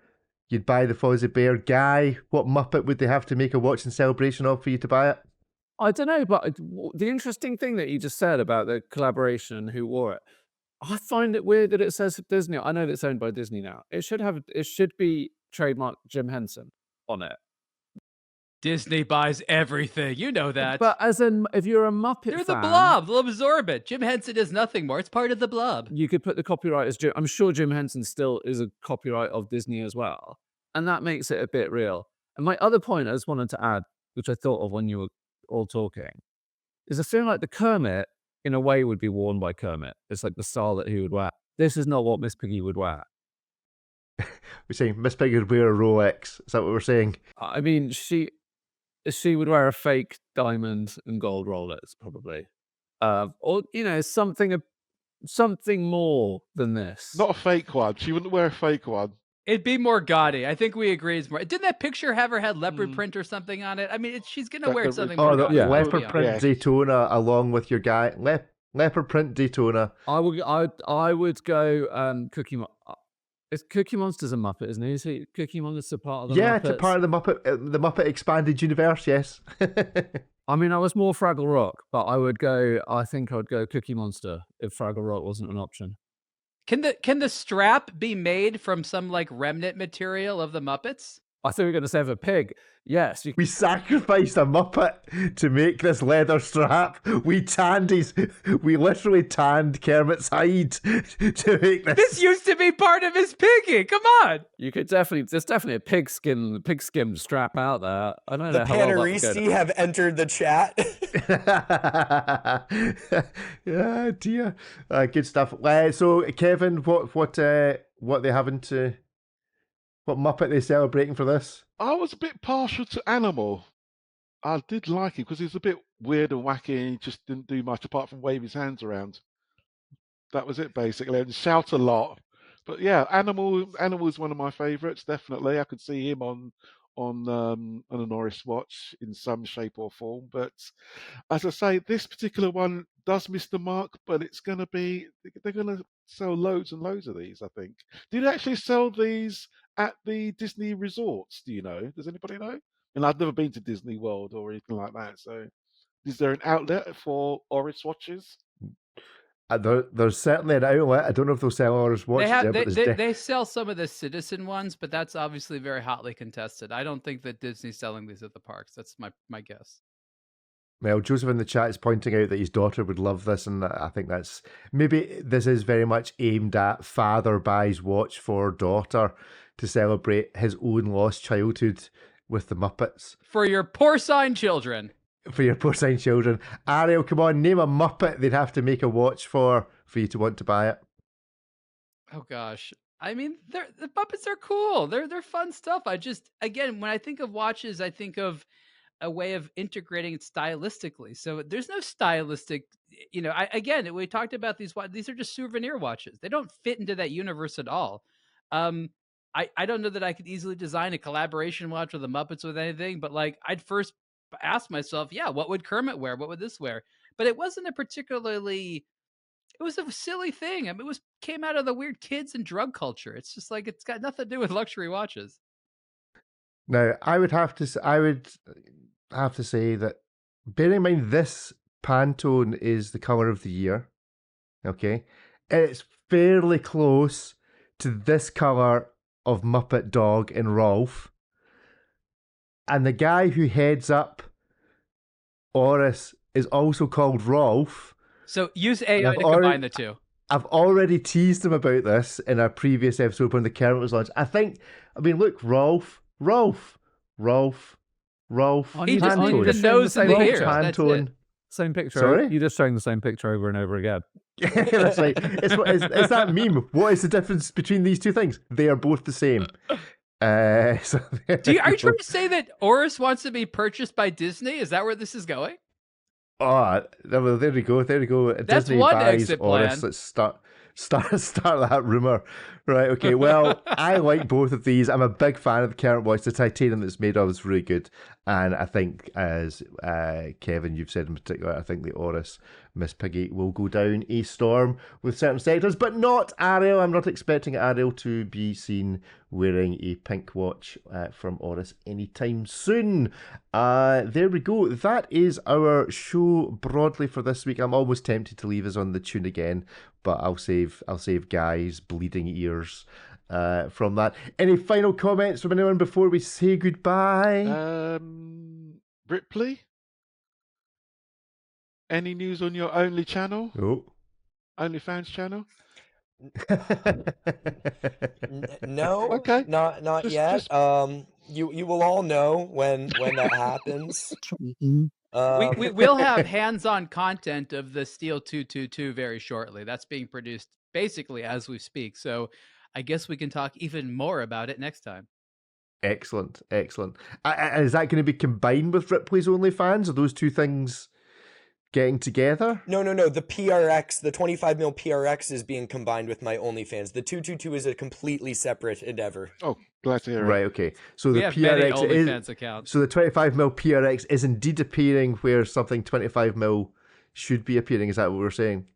you'd buy the Fozzie Bear. Guy, what Muppet would they have to make a watch in celebration of for you to buy it? I don't know, but the interesting thing that you just said about the collaboration and who wore it, I find it weird that it says Disney. I know that it's owned by Disney now. It should be trademark Jim Henson on it. Disney buys everything. You know that. But as in, if you're a Muppet They're fan, the blob. They'll absorb it. Jim Henson is nothing more. It's part of the blob. You could put the copyright as Jim. I'm sure Jim Henson still is a copyright of Disney as well. And that makes it a bit real. And my other point I just wanted to add, which I thought of when you were all talking, is I feel like the Kermit, in a way, would be worn by Kermit. It's like the style that he would wear. This is not what Miss Piggy would wear. We're saying Miss Piggy would wear a Rolex. Is that what we're saying? I mean, she would wear a fake diamond and gold Rolex, probably. Or, you know, something more than this. Not a fake one. She wouldn't wear a fake one. It'd be more gaudy. I think we agree. It's more. Didn't that picture have her head leopard print or something on it? I mean, she's gonna wear something more gaudy. The leopard print Daytona along with your guy. Leopard print Daytona. I would go Cookie Monster. Cookie Monster's a Muppet, isn't he? Is he Cookie Monster's a part of the Muppets? Yeah, it's a part of the Muppet expanded universe. Yes. I mean, I was more Fraggle Rock, but I think I would go Cookie Monster if Fraggle Rock wasn't an option. Can the strap be made from some like remnant material of the Muppets? I thought we were going to say of a pig. Yes. We sacrificed a Muppet to make this leather strap. We literally tanned Kermit's hide to make this. This used to be part of his piggy. Come on. You could there's definitely a pigskin strap out there. I don't know the how well Panaristi have entered the chat. Yeah, dear. Good stuff. So, Kevin, what they having to... What Muppet they celebrating for this? I was a bit partial to Animal. I did like it because he was a bit weird and wacky and he just didn't do much apart from wave his hands around. That was it, basically, and shout a lot. But yeah, Animal is one of my favourites, definitely. I could see him on an Oris watch in some shape or form. But as I say, this particular one does miss the mark, but they're going to sell loads and loads of these, I think. Do they actually sell these at the Disney resorts? Do you know? Does anybody know? And I've never been to Disney World or anything like that. So is there an outlet for Oris watches? There's certainly an outlet. I don't know if they'll sell Oris watches. They sell some of the Citizen ones, but that's obviously very hotly contested. I don't think that Disney's selling these at the parks. That's my guess. Well, Joseph in the chat is pointing out that his daughter would love this, and I think maybe this is very much aimed at father buys watch for daughter to celebrate his own lost childhood with the Muppets. For your porcine children. Ariel, come on, name a Muppet they'd have to make a watch for you to want to buy it. Oh gosh. I mean, the Muppets are cool. They're fun stuff. Again, when I think of watches, I think of a way of integrating it stylistically. So there's no stylistic, we talked about these are just souvenir watches. They don't fit into that universe at all. I don't know that I could easily design a collaboration watch with the Muppets with anything, but like I'd first ask myself, what would Kermit wear? What would this wear? But it wasn't it was a silly thing. I mean, came out of the weird kids and drug culture. It's just like, it's got nothing to do with luxury watches. Now, I would have to say that, bearing in mind this Pantone is the colour of the year, okay, it's fairly close to this colour of Muppet Dog and Rolf. And the guy who heads up Oris is also called Rolf. So use AI to combine the two. I've already teased him about this in a previous episode when the Kermit was launched. Look, Rolf. He just needed the nose and the ears. That's it. Same picture. Sorry? You're just showing the same picture over and over again. That's right. It's that meme. What is the difference between these two things? They are both the same. Are you trying to say that Oris wants to be purchased by Disney? Is that where this is going? Oh, well, there we go. That's Disney one buys exit Oris. plan. Let's start that rumor. Right, okay. Well, I like both of these. I'm a big fan of the Kermit watch. The titanium that's made of is really good. And I think, as Kevin, you've said in particular, I think the Oris Miss Piggy will go down a storm with certain sectors, but not Ariel. I'm not expecting Ariel to be seen wearing a pink watch from Oris anytime soon. There we go. That is our show broadly for this week. I'm almost tempted to leave us on the tune again, but I'll save Guy's bleeding ears from that. Any final comments from anyone before we say goodbye? Ripley? Any news on your Only channel? Oh. OnlyFans channel? No. Okay. Not yet. You will all know when that happens. We'll have hands-on content of the Steel 222 very shortly. That's being produced basically as we speak. So I guess we can talk even more about it next time. Excellent. Is that going to be combined with Ripley's OnlyFans? Are those two things getting together? No. The PRX, the 25mm PRX is being combined with my OnlyFans. The 222 is a completely separate endeavor. Oh, glad to hear it. Right, okay. So we the have many PRX OnlyFans accounts. So the 25mm PRX is indeed appearing where something 25mm should be appearing. Is that what we're saying?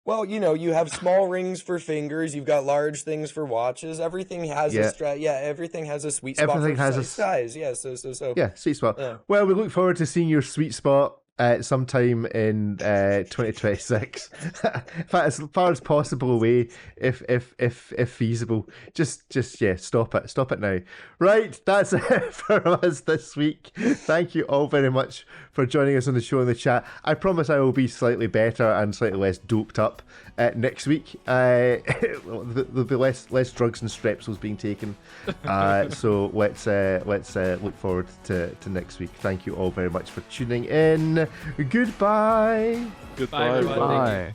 Well, you have small rings for fingers. You've got large things for watches. Everything has everything has a sweet spot. Everything has a size. Yeah, so. Yeah, sweet spot. Yeah. Well, we look forward to seeing your sweet spot sometime in 2026. In fact, as far as possible away, if feasible. Just stop it now. Right, that's it for us this week. Thank you all very much for joining us on the show in the chat. I promise I will be slightly better and slightly less doped up next week. There'll be less drugs and strepsils being taken. So let's look forward to next week. Thank you all very much for tuning in. Goodbye. Goodbye, everyone. Bye.